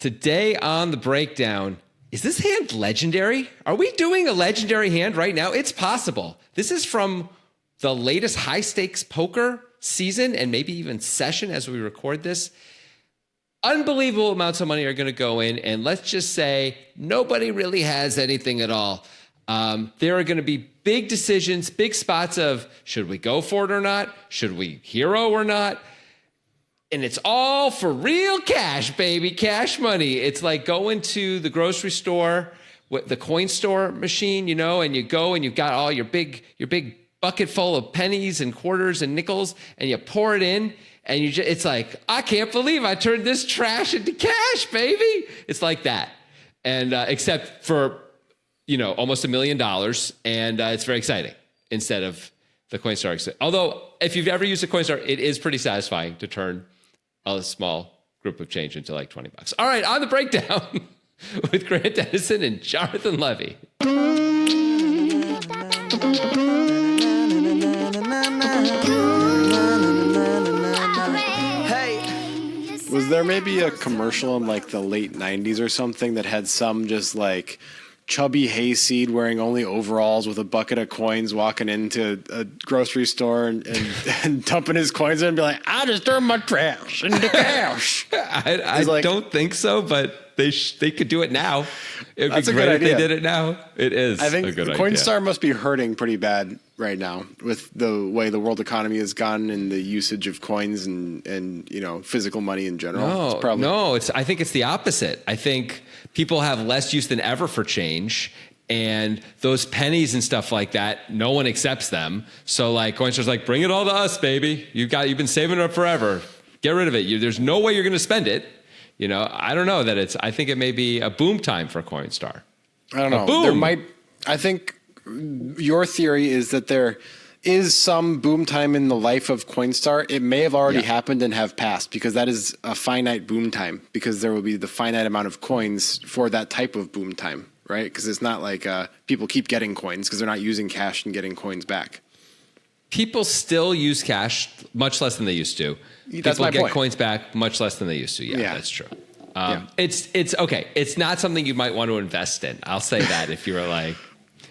Today on the breakdown, is this hand legendary? Are we doing a legendary hand right now? It's possible. This is from the latest high stakes poker season and maybe even session as we record this. Unbelievable amounts of money are going to go in, and let's just say nobody really has anything at all. There are going to be big decisions, big spots of should we go for it or not? Should we hero or not? And it's all for real cash, baby, cash money. It's like going to the grocery store, the coin store machine, and you go and you've got all your big bucket full of pennies and quarters and nickels, and you pour it in, and it's like, I can't believe I turned this trash into cash, baby. It's like that, and except for almost $1 million, and it's very exciting instead of the Coinstar. Although if you've ever used a Coinstar, it is pretty satisfying to turn a small group of change into like $20. All right, on the breakdown with Grant Dennison and Jonathan Levy. Was there maybe a commercial in like the late 90s or something that had some just like chubby hayseed wearing only overalls with a bucket of coins walking into a grocery store and dumping his coins in and be like, I just turned my trash into cash. I don't think so, but they could do it now. It would be great if they did it now. It is. I think Coinstar must be hurting pretty bad right now with the way the world economy has gone and the usage of coins and physical money in general. I think it's the opposite. I think people have less use than ever for change, and those pennies and stuff like that, no one accepts them. So like Coinstar's like, bring it all to us, baby. You've been saving it up forever. Get rid of it. There's no way you're going to spend it. I don't know that I think it may be a boom time for Coinstar. I don't know. I think your theory is that there is some boom time in the life of Coinstar. It may have already happened and have passed, because that is a finite boom time, because there will be the finite amount of coins for that type of boom time, right? Because it's not like people keep getting coins because they're not using cash and getting coins back. People still use cash much less than they used to. That's People my get point. Coins back much less than they used to. Yeah. That's true. It's okay. It's not something you might want to invest in. I'll say that if you were like,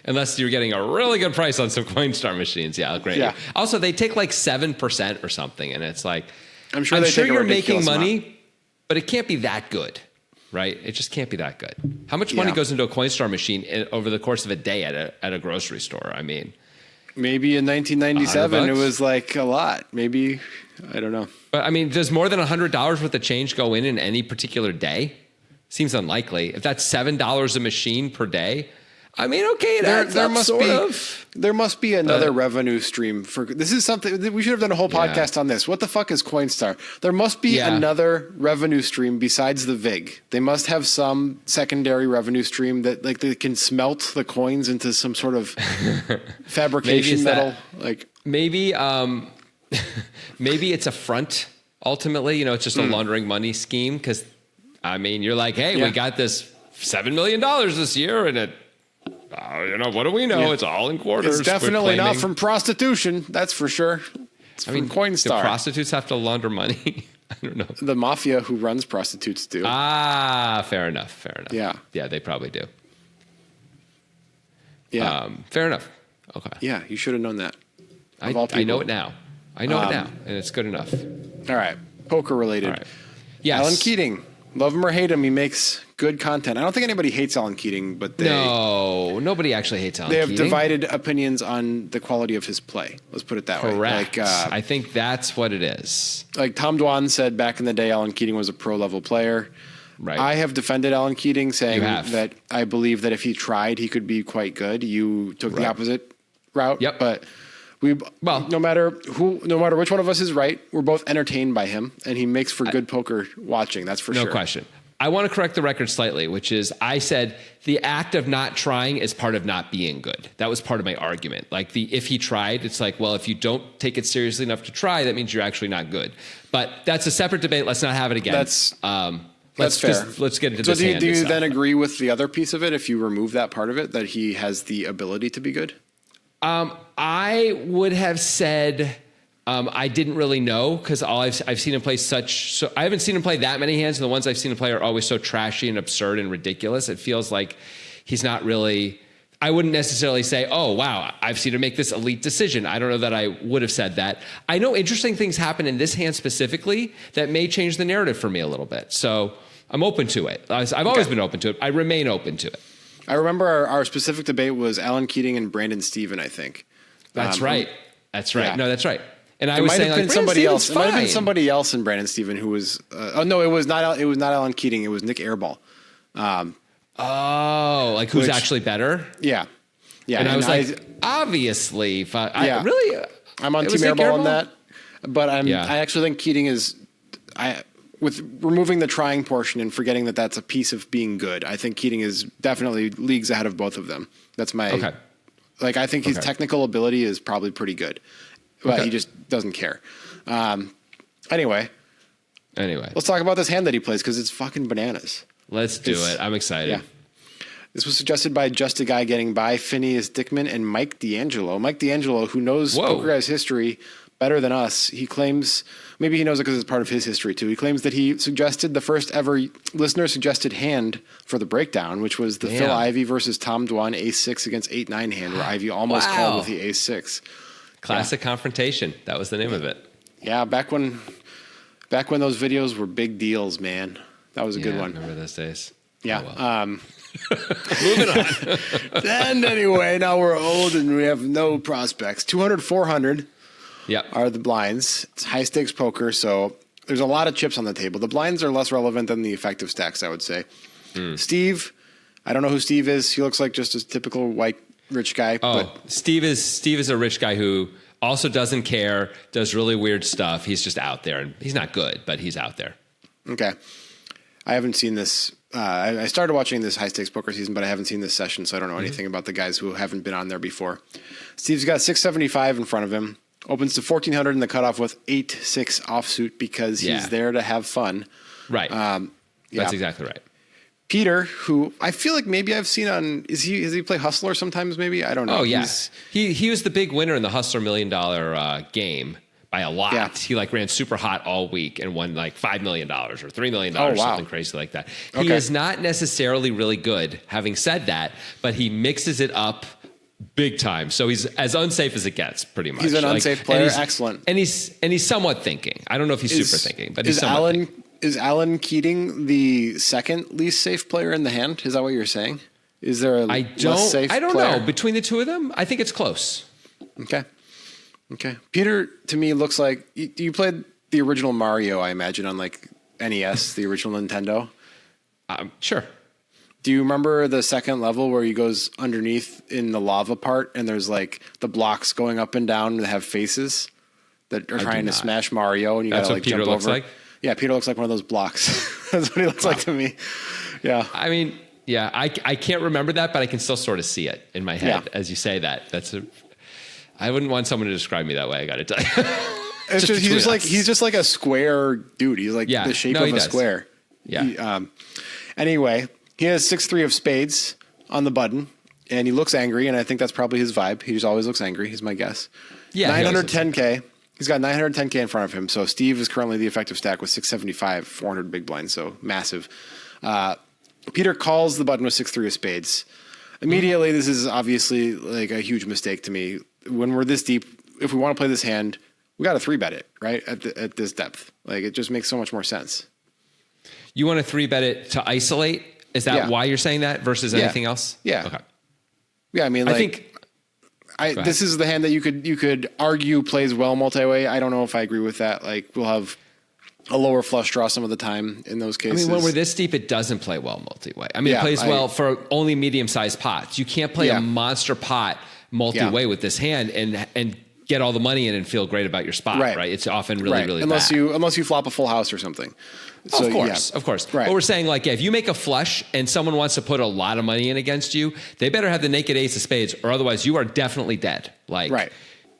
unless you're getting a really good price on some Coinstar machines. Yeah, great. Yeah. Also, they take like 7% or something, and it's like, I'm sure you're making money, but it can't be that good, right? It just can't be that good. How much money goes into a Coinstar machine over the course of a day at a grocery store? I mean, maybe in 1997 it was like a lot. Maybe, I don't know. But I mean, does more than $100 worth of change go in any particular day? Seems unlikely. If that's $7 a machine per day, I mean, okay, there must be another revenue stream for this. Is something we should have done a whole podcast on this. What the fuck is Coinstar? There must be another revenue stream besides the VIG. They must have some secondary revenue stream that like they can smelt the coins into some sort of fabrication metal. Maybe it's a front. Ultimately, it's just a laundering money scheme. Because I mean, you're like, hey, we got this $7 million this year, and it. What do we know? Yeah. It's all in quarters. It's definitely not from prostitution. That's for sure. It's from Coinstar. Do prostitutes have to launder money? I don't know. The mafia who runs prostitutes do. Fair enough. Yeah. Yeah, they probably do. Yeah. Fair enough. Okay. Yeah, you should have known that. I know it now. And it's good enough. All right. Poker related. All right. Yes. Alan Keating. Love him or hate him, he makes good content. I don't think anybody hates Alan Keating, but nobody actually hates Alan Keating. They have divided opinions on the quality of his play. Let's put it that way. Correct. I think that's what it is. Like Tom Dwan said back in the day, Alan Keating was a pro-level player. Right. I have defended Alan Keating, saying that I believe that if he tried, he could be quite good. You took the opposite route. Yep. But no matter which one of us is right, we're both entertained by him, and he makes for good poker watching. That's for sure. No question. I want to correct the record slightly, which is I said the act of not trying is part of not being good. That was part of my argument. Like if he tried, it's like, well, if you don't take it seriously enough to try, that means you're actually not good. But that's a separate debate. Let's not have it again. That's fair. Let's get into this. So do you then agree with the other piece of it if you remove that part of it, that he has the ability to be good? I would have said I didn't really know because I've seen him play I haven't seen him play that many hands, and the ones I've seen him play are always so trashy and absurd and ridiculous. It feels like he's not really. I wouldn't necessarily say, oh, wow, I've seen him make this elite decision. I don't know that I would have said that. I know interesting things happen in this hand specifically that may change the narrative for me a little bit. So I'm open to it. I've always been open to it. I remain open to it. I remember our specific debate was Alan Keating and Brandon Steven, I think. That's right. That's right. Yeah. No, that's right. And I It was might saying have been like, somebody else. Steven's It might have been fine. somebody else in Brandon Steven who was. No, it was not. It was not Alan Keating. It was Nick Airball. Oh, like who's actually better? Yeah, yeah. And I was like, obviously, Yeah. really? I'm on It Team was Nick Airball on Airball? that, but Yeah. I actually think Keating is. With removing the trying portion and forgetting that that's a piece of being good, I think Keating is definitely leagues ahead of both of them. That's my. Okay. Like I think his technical ability is probably pretty good, but he just doesn't care. Anyway, let's talk about this hand that he plays because it's fucking bananas. Let's do it. I'm excited. Yeah. This was suggested by Just a Guy Getting By, Phineas Dickman, and Mike D'Angelo. Mike D'Angelo, who knows poker guy's history better than us, he claims, maybe he knows it because it's part of his history too. He claims that he suggested the first ever listener suggested hand for the breakdown, which was the Phil Ivey versus Tom Dwan ace-6 against 8-9 hand, where Ivey almost called with the ace-6. Classic confrontation. That was the name of it. Yeah, back when those videos were big deals, man. That was a good one. I remember those days. Yeah. Oh, well. Moving on. Then anyway, now we're old and we have no prospects. 200, 400 are the blinds. It's high stakes poker, so there's a lot of chips on the table. The blinds are less relevant than the effective stacks, I would say. Steve, I don't know who Steve is. He looks like just a typical white rich guy. Oh, Steve is a rich guy who also doesn't care, does really weird stuff. He's just out there, and he's not good, but he's out there. Okay. I haven't seen this. I started watching this high stakes poker season, but I haven't seen this session, so I don't know anything about the guys who haven't been on there before. Steve's got 675 in front of him. Opens to 1400 in the cutoff with 8-6 offsuit because he's there to have fun. Right. That's exactly right. Peter, who I feel like maybe I've seen on, does he play Hustler sometimes maybe? I don't know. Oh, yeah. He was the big winner in the Hustler $1 Million game by a lot. Yeah. He ran super hot all week and won like $5 million or $3 million, something crazy like that. He is not necessarily really good, having said that, but he mixes it up big time. So he's as unsafe as it gets, pretty much. He's an unsafe player. Excellent. And he's somewhat thinking. I don't know if he's super thinking, but he's somewhat thinking. Is Alan Keating the second least safe player in the hand? Is that what you're saying? Is there a less safe player? I don't know. Between the two of them, I think it's close. Okay. Peter, to me, looks like you played the original Mario, I imagine, on like NES, the original Nintendo. Sure. Do you remember the second level where he goes underneath in the lava part and there's like the blocks going up and down that have faces that are trying to smash Mario and you got to like jump over? That's what Peter looks like? Yeah, Peter looks like one of those blocks. That's what he looks like to me. Yeah. I mean, yeah, I can't remember that, but I can still sort of see it in my head as you say that. I wouldn't want someone to describe me that way, I got to tell you. He's just like a square dude. He's like the shape of a square. Yeah. Anyway, he has 6-3 of spades on the button, and he looks angry, and I think that's probably his vibe. He just always looks angry, is my guess. Yeah. 910K. He's got 910K in front of him. So Steve is currently the effective stack with 675, 400 big blinds, so massive. Peter calls the button with 6-3 of spades. Immediately, this is obviously like a huge mistake to me. When we're this deep, if we want to play this hand, we got to 3-bet it, right? At this depth. Like, it just makes so much more sense. You want to 3-bet it to isolate? Is that why you're saying that versus anything else? Yeah. Okay. Yeah, I mean, this is the hand that you could argue plays well multi-way. I don't know if I agree with that. Like, we'll have a lower flush draw some of the time in those cases. I mean, when we're this deep, it doesn't play well multi-way. I mean, it plays well for only medium-sized pots. You can't play a monster pot multi-way with this hand and get all the money in and feel great about your spot, right? It's often really unless bad. Unless you flop a full house or something. So, of course. Right. But we're saying, like, if you make a flush and someone wants to put a lot of money in against you, they better have the naked ace of spades, or otherwise you are definitely dead. Like, right.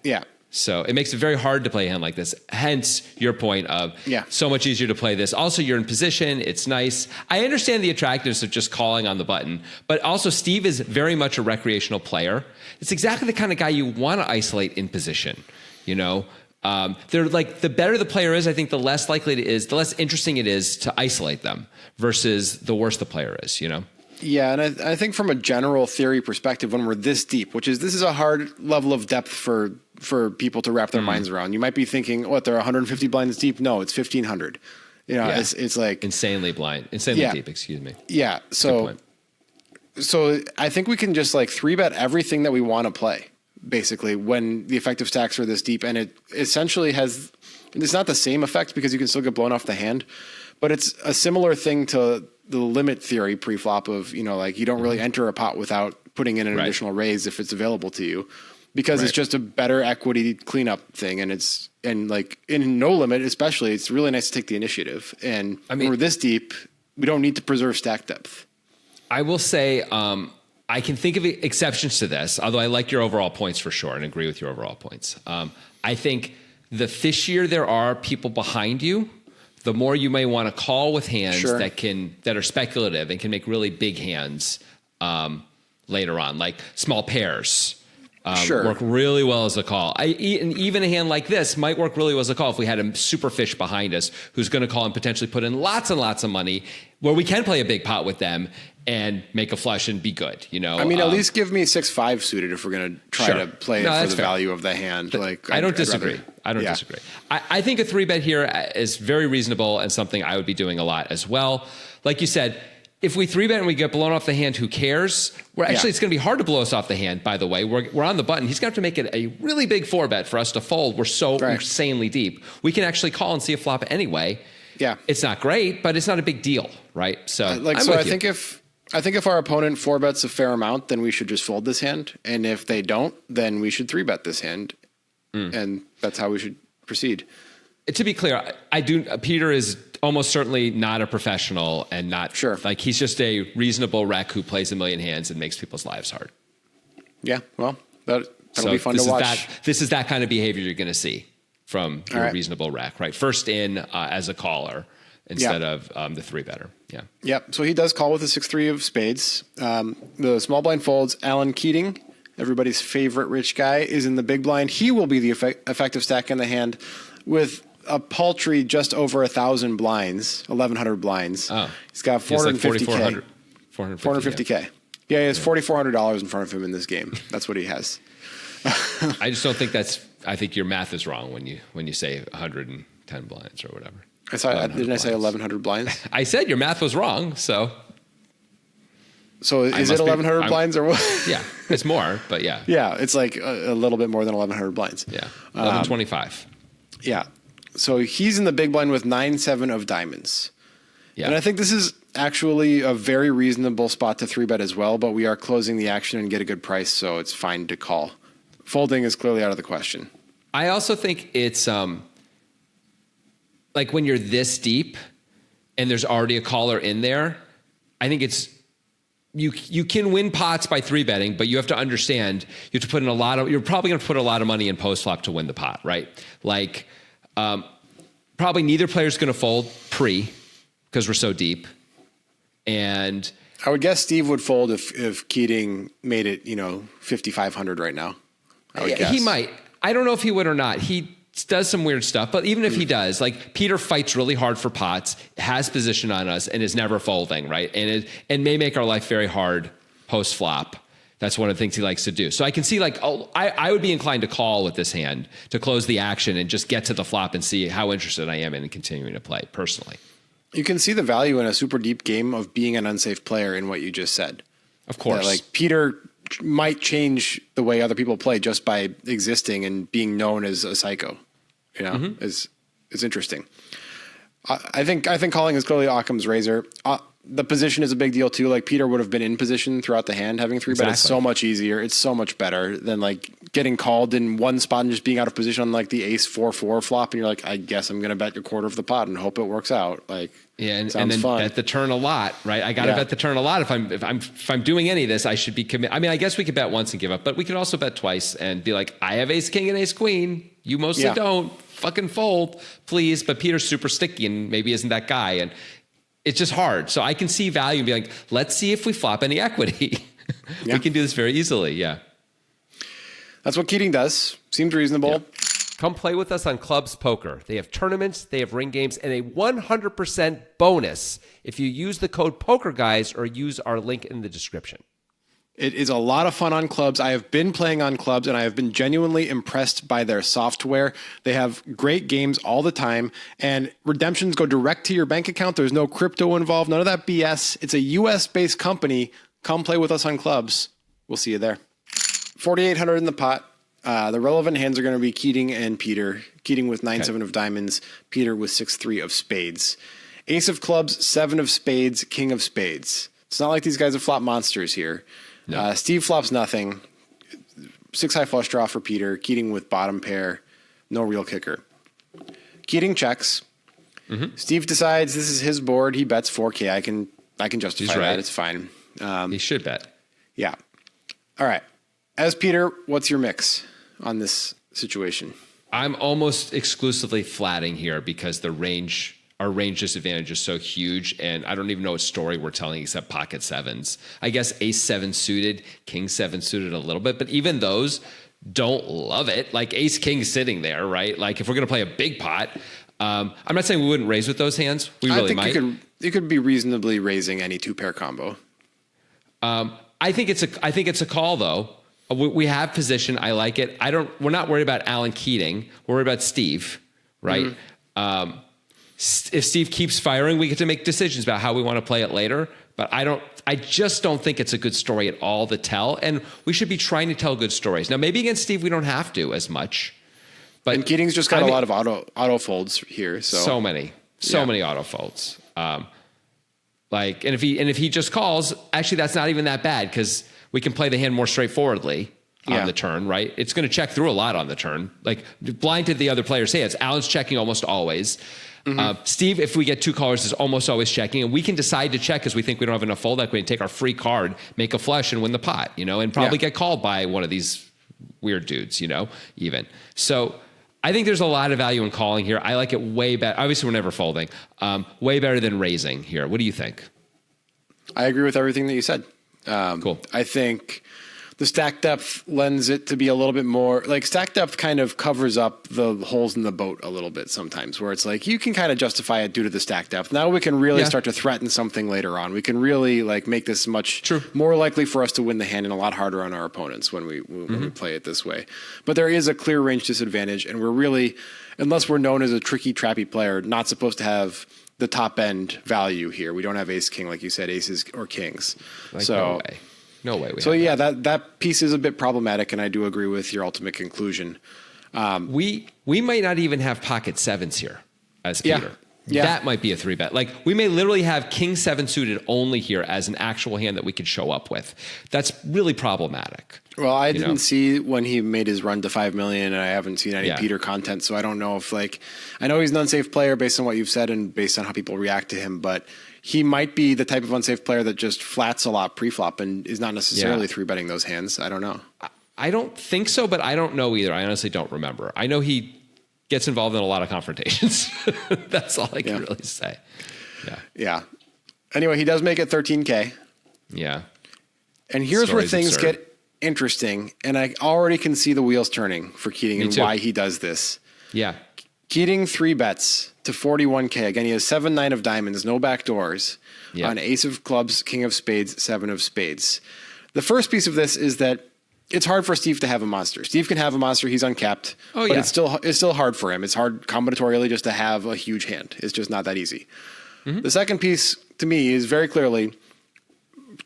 Yeah. So it makes it very hard to play a hand like this. Hence your point of so much easier to play this. Also, you're in position. It's nice. I understand the attractiveness of just calling on the button, but also Steve is very much a recreational player. It's exactly the kind of guy you want to isolate in position, you know? They're like, the better the player is, I think the less likely it is, the less interesting it is to isolate them versus the worse the player is, you know? Yeah, and I think from a general theory perspective, when we're this deep, this is a hard level of depth for people to wrap their minds around. You might be thinking, what, they're 150 blinds deep? No, it's 1,500. You know, it's like insanely deep. Excuse me. Yeah. So I think we can just like 3-bet everything that we want to play, basically, when the effective stacks are this deep, and it essentially it's not the same effect because you can still get blown off the hand, but it's a similar thing to the limit theory pre-flop of, you know, like you don't really enter a pot without putting in an additional raise if it's available to you, because it's just a better equity cleanup thing. And like in no limit, especially, it's really nice to take the initiative. And when we're this deep, we don't need to preserve stack depth. I will say, I can think of exceptions to this, although I like your overall points for sure and agree with your overall points. I think the fishier there are people behind you, the more you may want to call with hands that are speculative and can make really big hands later on, like small pairs. Work really well as a call. And even a hand like this might work really well as a call if we had a super fish behind us who's going to call and potentially put in lots and lots of money where we can play a big pot with them and make a flush and be good. You know, I mean, at least give me 6-5 suited if we're going to try to play it for the value of the hand. I don't disagree. I don't disagree. I think a 3-bet here is very reasonable and something I would be doing a lot as well. Like you said, if we 3-bet and we get blown off the hand, who cares? It's going to be hard to blow us off the hand, by the way. We're on the button. He's going to have to make it a really big 4-bet for us to fold. We're so insanely deep. We can actually call and see a flop anyway. Yeah. It's not great, but it's not a big deal, right? So I think if our opponent 4-bets a fair amount, then we should just fold this hand. And if they don't, then we should 3-bet this hand. And that's how we should proceed. To be clear, Peter is almost certainly not a professional and not like he's just a reasonable rec who plays a million hands and makes people's lives hard. Yeah, well, that'll be fun to watch. This is that kind of behavior you're going to see from your reasonable rec, right? First in as a caller instead of the 3-better. Yeah. Yep. So he does call with a 6-3 of spades. The small blind folds. Alan Keating, everybody's favorite rich guy, is in the big blind. He will be the effective stack in the hand with a paltry just over 1,000 blinds, 1,100 blinds. Oh. He's got 450K. 450K. Yeah, he has $4,400 in front of him in this game. That's what he has. I just don't think I think your math is wrong when you say 110 blinds or whatever. Didn't I say 1,100 blinds? I said your math was wrong, so is it 1,100 blinds or what? Yeah, it's more, but yeah. Yeah, it's like a little bit more than 1,100 blinds. Yeah, 1,125. Yeah. So he's in the big blind with 9-7 of diamonds. Yeah. And I think this is actually a very reasonable spot to 3-bet as well, but we are closing the action and get a good price, so it's fine to call. Folding is clearly out of the question. I also think it's like when you're this deep and there's already a caller in there, I think it's you can win pots by 3-betting, but you have to understand you have to put in you're probably going to put a lot of money in post flop to win the pot, right? Like probably neither player's going to fold because we're so deep. And I would guess Steve would fold if Keating made it, 5,500 right now. I would guess. He might. I don't know if he would or not. He does some weird stuff, but even if he does, like Peter fights really hard for pots, has position on us, and is never folding, right? And may make our life very hard post flop. That's one of the things he likes to do. So I can see I would be inclined to call with this hand to close the action and just get to the flop and see how interested I am in continuing to play personally. You can see the value in a super deep game of being an unsafe player in what you just said. Of course. Like Peter might change the way other people play just by existing and being known as a psycho. Is interesting. I think calling is clearly Occam's razor. The position is a big deal too. Like Peter would have been in position throughout the hand, having 3-bet. It's so much easier. It's so much better than like getting called in one spot and just being out of position on like the ace 4-4 flop. And you're like, I guess I'm going to bet a quarter of the pot and hope it works out. Like, and then fun. Bet the turn a lot, right? I got to bet the turn a lot. If I'm doing any of this, I should be commit. I mean, I guess we could bet once and give up, but we could also bet twice and be like, I have ace king and ace queen. You mostly don't. Fucking fold, please. But Peter's super sticky and maybe isn't that guy. And it's just hard. So I can see value and be like, let's see if we flop any equity. We can do this very easily. Yeah. That's what Keating does. Seems reasonable. Come play with us on Clubs Poker. They have tournaments, they have ring games, and a 100% bonus if you use the code POKERGUYS or use our link in the description. It is a lot of fun on Clubs. I have been playing on Clubs, and I have been genuinely impressed by their software. They have great games all the time, and redemptions go direct to your bank account. There's no crypto involved, none of that BS. It's a US-based company. Come play with us on Clubs. We'll see you there. 4,800 in the pot. The relevant hands are going to be Keating and Peter. Keating with 9-7 of diamonds. Peter with 6-3 of spades. Ace of clubs, 7 of spades, king of spades. It's not like these guys are flop monsters here. No. Steve flops nothing. 6 high flush draw for Peter. Keating with bottom pair. No real kicker. Keating checks. Mm-hmm. Steve decides this is his board. He bets 4K. I can justify that. It's fine. He should bet. Yeah. All right. As Peter, what's your mix on this situation? I'm almost exclusively flatting here because our range disadvantage is so huge, and I don't even know what story we're telling except pocket sevens. I guess ace 7 suited, king 7 suited a little bit, but even those don't love it. Like ace king sitting there, right? Like if we're going to play a big pot, I'm not saying we wouldn't raise with those hands. We really might. You could be reasonably raising any 2-pair combo. I think it's a call though. We have position. I like it. We're not worried about Alan Keating. We're worried about Steve, right? Mm-hmm. If Steve keeps firing, we get to make decisions about how we want to play it later. But I just don't think it's a good story at all to tell. And we should be trying to tell good stories. Now, maybe against Steve, we don't have to as much. But Keating's just got a lot of auto folds here. So many auto folds. And if he just calls, actually, that's not even that bad because we can play the hand more straightforwardly on the turn, right? It's going to check through a lot on the turn. Like blind to the other player's hands. Alan's checking almost always. Mm-hmm. Steve, if we get 2 callers, is almost always checking. And we can decide to check because we think we don't have enough fold equity and take our free card, make a flush, and win the pot, and probably get called by one of these weird dudes, even. So I think there's a lot of value in calling here. I like it way better. Obviously, we're never folding. Way better than raising here. What do you think? I agree with everything that you said. Cool. I think the stack depth lends it to be a little bit more like stack depth kind of covers up the holes in the boat a little bit sometimes where it's like you can kind of justify it due to the stack depth. Now we can really start to threaten something later on. We can really make this much more likely for us to win the hand and a lot harder on our opponents when we play it this way. But there is a clear range disadvantage and we're really, unless we're known as a tricky, trappy player, not supposed to have the top end value here. We don't have ace king, like you said, aces or kings. No way. That piece is a bit problematic, and I do agree with your ultimate conclusion. We might not even have pocket sevens here as Peter. Yeah. That might be a 3-bet. Like we may literally have king 7 suited only here as an actual hand that we could show up with. That's really problematic. Well, I didn't see when he made his run to 5 million, and I haven't seen any Peter content, so I don't know if I know he's an unsafe player based on what you've said and based on how people react to him, but he might be the type of unsafe player that just flats a lot pre-flop and is not necessarily 3-betting those hands. I don't know. I don't think so, but I don't know either. I honestly don't remember. I know he gets involved in a lot of confrontations. That's all I can really say. Yeah. Anyway, he does make it 13K. Yeah. And here's where things get interesting, and I already can see the wheels turning for Keating and why he does this. Yeah. Keating 3-bets to 41K. Again, he has 7-9 of diamonds, no back doors. On ace of clubs, king of spades, 7 of spades. The first piece of this is that it's hard for Steve to have a monster. Steve can have a monster. He's uncapped. But it's still hard for him. It's hard combinatorially just to have a huge hand. It's just not that easy. Mm-hmm. The second piece to me is very clearly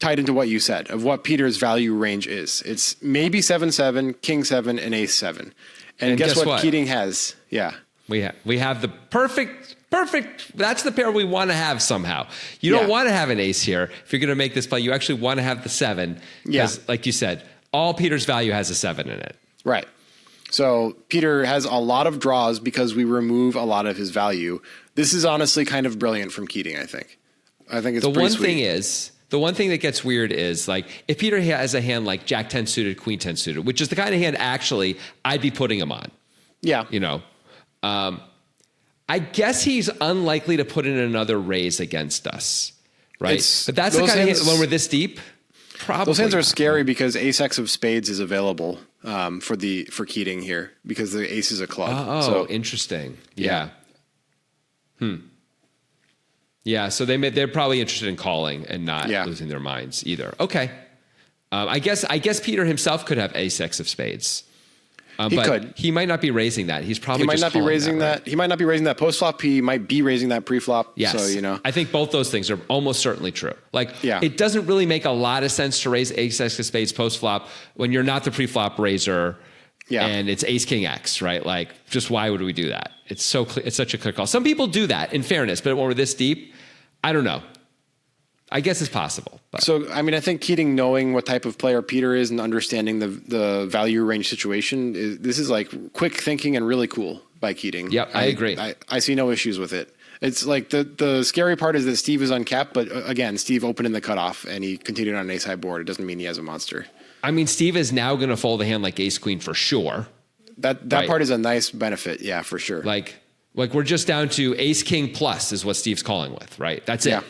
tied into what you said of what Peter's value range is. It's maybe 7-7, king 7, and ace 7. And guess what Keating has? Yeah. We have the perfect. That's the pair we want to have somehow. You don't want to have an ace here. If you're going to make this play, you actually want to have the 7. Because like you said, all Peter's value has a 7 in it. Right. So Peter has a lot of draws because we remove a lot of his value. This is honestly kind of brilliant from Keating, I think. I think it's pretty sweet. The one thing that gets weird is if Peter has a hand like Jack 10 suited, Queen 10 suited, which is the kind of hand actually I'd be putting him on. Yeah. I guess he's unlikely to put in another raise against us, right? But that's the kind of hand when we're this deep. Probably those hands are scary because ace-x of spades is available. for Keating here because the ace is a club. So interesting. Yeah. Yeah. So they're probably interested in calling and not losing their minds either. Okay. I guess Peter himself could have ace X of spades. He but could. He might not be raising that. He's probably he might just not be raising that. Right? He might not be raising that post flop. He might be raising that pre-flop. Yes. So, I think both those things are almost certainly true. It doesn't really make a lot of sense to raise ace X of spades post flop when you're not the pre-flop raiser. Yeah. And it's ace king X, right? Like, just why would we do that? It's so clear. It's such a clear call. Some people do that, in fairness, but when we're this deep, I don't know. I guess it's possible. But. So, I mean, I think Keating knowing what type of player Peter is and understanding the value range situation, this is like quick thinking and really cool by Keating. Yep, I agree. I see no issues with it. It's like the scary part is that Steve is uncapped, but again, Steve opened in the cutoff and he continued on an ace high board. It doesn't mean he has a monster. I mean, Steve is now going to fold a hand like ace queen for sure. That part is a nice benefit. Yeah, for sure. Like we're just down to ace king plus is what Steve's calling with, right? That's it. Yeah.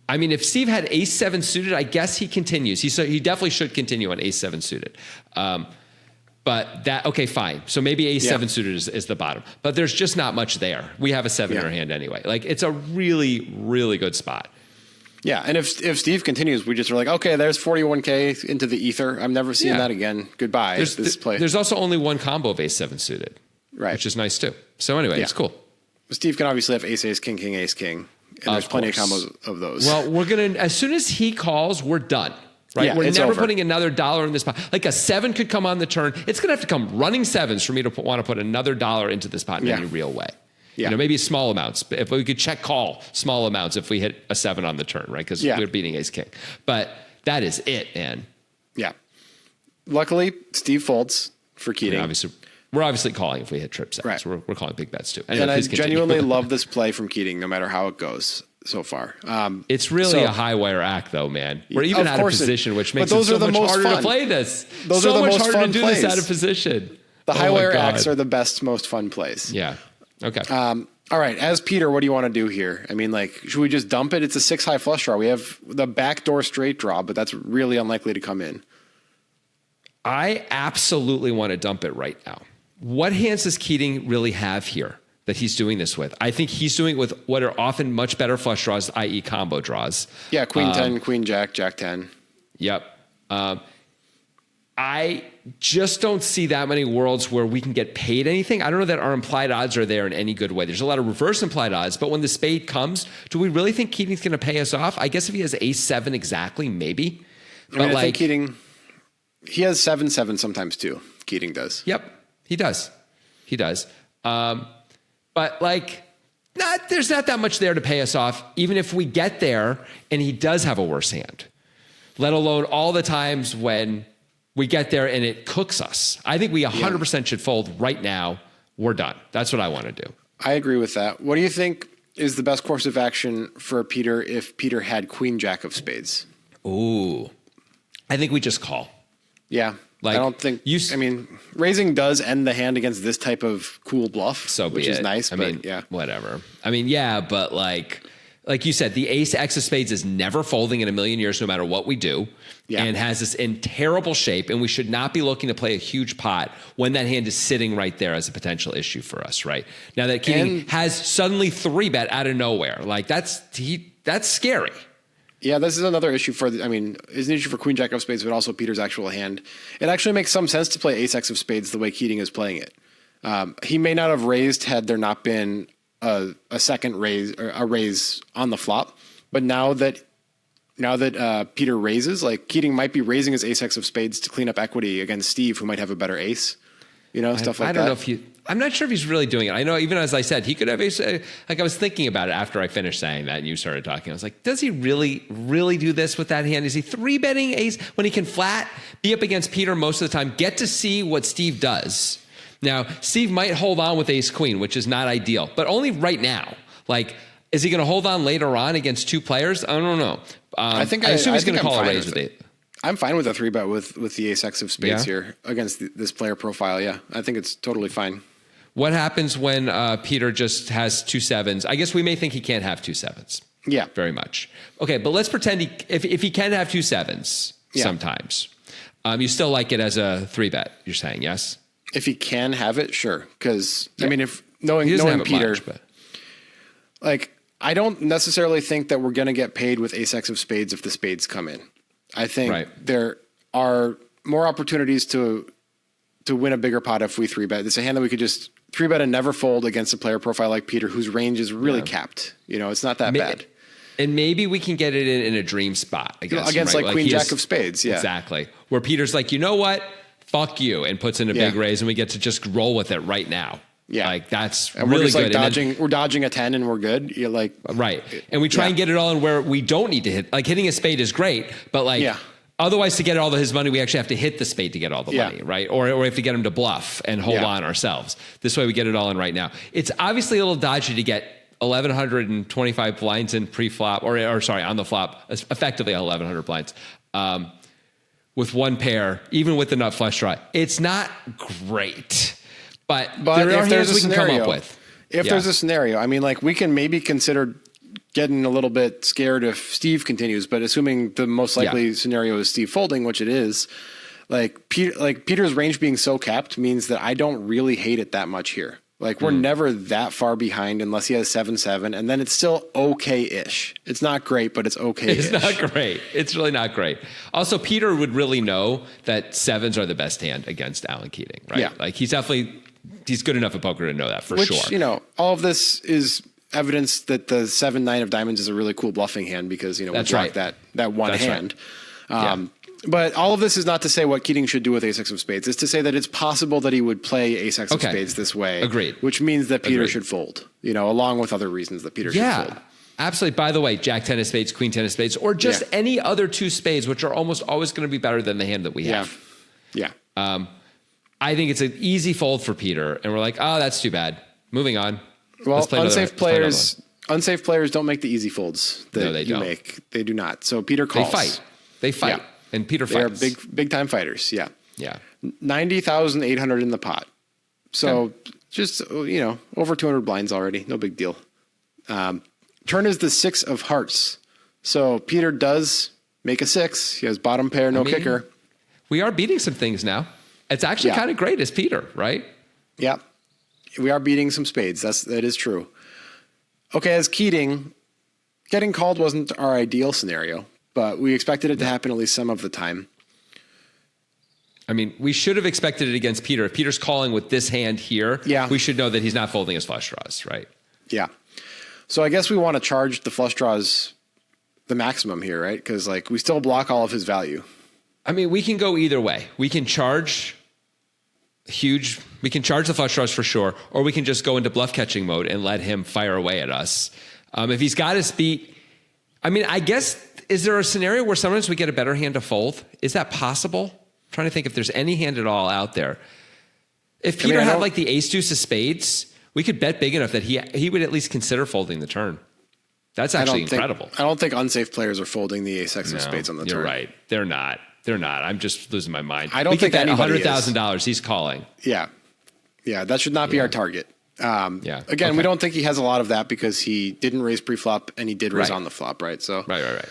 I mean, if Steve had ace seven suited, I guess he continues. He definitely should continue on ace seven suited. But okay, fine. So maybe ace seven suited is the bottom. But there's just not much there. We have a seven in our hand anyway. Like, it's a really, really good spot. Yeah, and if Steve continues, we just are like, okay, there's 41K into the ether. I'm never seeing that again. Goodbye. There's also only one combo of ace seven suited, right? Which is nice too. So anyway, it's cool. Steve can obviously have ace, ace, king, king, ace, king. And there's plenty of combos of those. Well, we're going to, as soon as he calls, we're done. Right? Yeah, we're never over. putting another dollar in this pot. Like a seven could come on the turn. It's going to have to come running sevens for me to want to put another dollar into this pot in any real way. Yeah. Maybe small amounts. If we could check call small amounts if we hit a seven on the turn, right? Because we're beating ace king. But that is it, man. Yeah. Luckily, Steve folds for Keating. We're obviously calling if we hit trip sets. Right. We're calling big bets too. And I genuinely love this play from Keating, no matter how it goes so far. It's really a high wire act, though, man. We're even out of position, which makes it so much harder to play this. Those are the most fun to do plays. This out of position. The high wire acts are the best, most fun plays. Yeah. Okay. All right. As Peter, what do you want to do here? I mean, like, should we just dump it? It's a 6-high flush draw. We have the backdoor straight draw, but that's really unlikely to come in. I absolutely want to dump it right now. What hands does Keating really have here that he's doing this with? I think he's doing it with what are often much better flush draws, i.e. combo draws. Yeah, queen 10, queen jack, jack 10. Yep. I just don't see that many worlds where we can get paid anything. I don't know that our implied odds are there in any good way. There's a lot of reverse implied odds, but when the spade comes, do we really think Keating's going to pay us off? I guess if he has ace seven exactly, maybe. I think Keating, he has 7-7 sometimes too. Keating does. Yep. He does. But there's not that much there to pay us off, even if we get there and he does have a worse hand, let alone all the times when we get there and it cooks us. I think we 100% should fold right now. We're done. That's what I want to do. I agree with that. What do you think is the best course of action for Peter if Peter had queen jack of spades? Ooh, I think we just call. Yeah. I don't think. Raising does end the hand against this type of cool bluff, which is nice. Whatever. I mean, yeah, but like you said, the ace X of spades is never folding in a million years, no matter what we do, and has this in terrible shape. And we should not be looking to play a huge pot when that hand is sitting right there as a potential issue for us. Right now that Keating has suddenly 3-bet out of nowhere, like that's scary. Yeah, this is another issue it's an issue for queen jack of spades, but also Peter's actual hand. It actually makes some sense to play ace X of spades the way Keating is playing it. He may not have raised had there not been a second raise or a raise on the flop, but now that Peter raises, like Keating might be raising his ace X of spades to clean up equity against Steve, who might have a better ace. Stuff like that. I don't know I'm not sure if he's really doing it. I know, even as I said, he could have ace. Like, I was thinking about it after I finished saying that and you started talking. I was like, does he really do this with that hand? Is he 3-betting ace when he can flat be up against Peter most of the time? Get to see what Steve does. Now, Steve might hold on with ace queen, which is not ideal, but only right now. Like, is he going to hold on later on against two players? I don't know. I assume he's going to call a raise with it. I'm fine with a 3-bet with the ace X of spades here against this player profile. Yeah, I think it's totally fine. What happens when Peter just has 2 sevens? I guess we may think he can't have 2 sevens. Yeah. Very much. Okay, but let's pretend if he can have 2 sevens, sometimes. You still like it as a 3-bet, you're saying, yes? If he can have it, sure. Because, I mean, if He knowing doesn't have it Peter, much, but like, I don't necessarily think that we're going to get paid with ace-x of spades if the spades come in. I think there are more opportunities to win a bigger pot if we 3-bet. It's a hand that we could just 3-bet and never fold against a player profile like Peter, whose range is really capped. You know, it's not that bad. And maybe we can get it in a dream spot against like queen jack of spades. Yeah, exactly. Where Peter's like, you know what? Fuck you, and puts in a big raise, and we get to just roll with it right now. Yeah, like that's and really we're just good. Like we're dodging a 10 and we're good. You're like right, and we try and get it all in where we don't need to hit. Like hitting a spade is great, but like otherwise to get all of his money, we actually have to hit the spade to get all the money, right? Or we have to get him to bluff and hold on ourselves. This way we get it all in right now. It's obviously a little dodgy to get 1,125 blinds in pre-flop, or sorry, on the flop, effectively 1,100 blinds. With one pair, even with the nut flush draw. It's not great, but there are hands we can come up with. If there's a scenario, I mean, like we can maybe consider getting a little bit scared if Steve continues, but assuming the most likely scenario is Steve folding, which it is, like Peter's range being so capped means that I don't really hate it that much here. Like we're never that far behind unless he has 7-7, and then it's still okay-ish. It's not great, but it's okay-ish. It's not great. It's really not great. Also, Peter would really know that 7s are the best hand against Alan Keating, right? Yeah. Like he's good enough at poker to know that for sure. You know, all of this is evidence that the 7-9 of diamonds is a really cool bluffing hand because, you know, we block that one hand. Right. But all of this is not to say what Keating should do with ace-x of spades. It's to say that it's possible that he would play ace-x of spades this way. Agreed. Which means that Peter should fold, you know, along with other reasons that Peter should fold. Absolutely. By the way, Jack 10 of spades, Queen 10 of spades, or just any other 2 spades, which are almost always going to be better than the hand that we have. Yeah. I think it's an easy fold for Peter. And we're like, oh, that's too bad. Moving on. Well, unsafe players don't make the easy folds that you make. They do not. So Peter calls. They fight. And Peter fights. They are big time fighters. Yeah. Yeah. 90,800 in the pot. So just, you know, over 200 blinds already. No big deal. Turn is the 6 of hearts. So Peter does make a 6. He has bottom pair, no kicker. We are beating some things now. It's actually kind of great as Peter, right? Yeah. We are beating some spades. That is true. Okay, as Keating, getting called wasn't our ideal scenario, but we expected it to happen at least some of the time. I mean, we should have expected it against Peter. If Peter's calling with this hand here, we should know that he's not folding his flush draws, right? Yeah. So I guess we want to charge the flush draws the maximum here, right? Because like we still block all of his value. I mean, we can go either way. We can charge we can charge the flush draws for sure, or we can just go into bluff catching mode and let him fire away at us. If he's got us beat, I mean, I guess, is there a scenario where sometimes we get a better hand to fold? Is that possible? I'm trying to think if there's any hand at all out there. If Peter had like the ace deuce of spades, we could bet big enough that he would at least consider folding the turn. That's actually incredible. I don't think unsafe players are folding the ace-x of spades on the turn. You're right. They're not. I'm just losing my mind. I don't think anybody $100,000 he's calling. Yeah. Yeah, that should not be our target. Again, we don't think he has a lot of that because he didn't raise pre-flop and he did raise on the flop, right? So Right.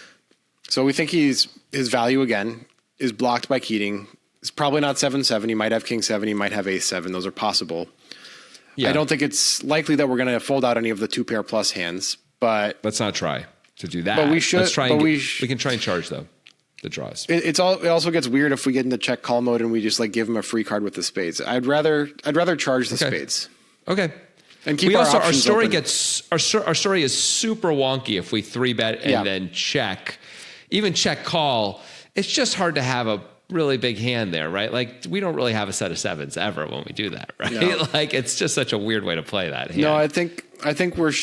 So we think his value again is blocked by Keating. It's probably not 7-7. He might have king 7. He might have ace 7. Those are possible. Yeah. I don't think it's likely that we're going to fold out any of the 2-pair plus hands, but let's not try to do that. But we should. Let's try we can try and charge though. The draws. It also gets weird if we get into check call mode and we just like give him a free card with the spades. I'd rather charge the spades. Okay. And keep our story open. Our story is super wonky if we 3-bet and then check. Even check call, it's just hard to have a really big hand there, right? Like we don't really have a set of 7s ever when we do that, right? No. Like it's just such a weird way to play that hand. No, I think we're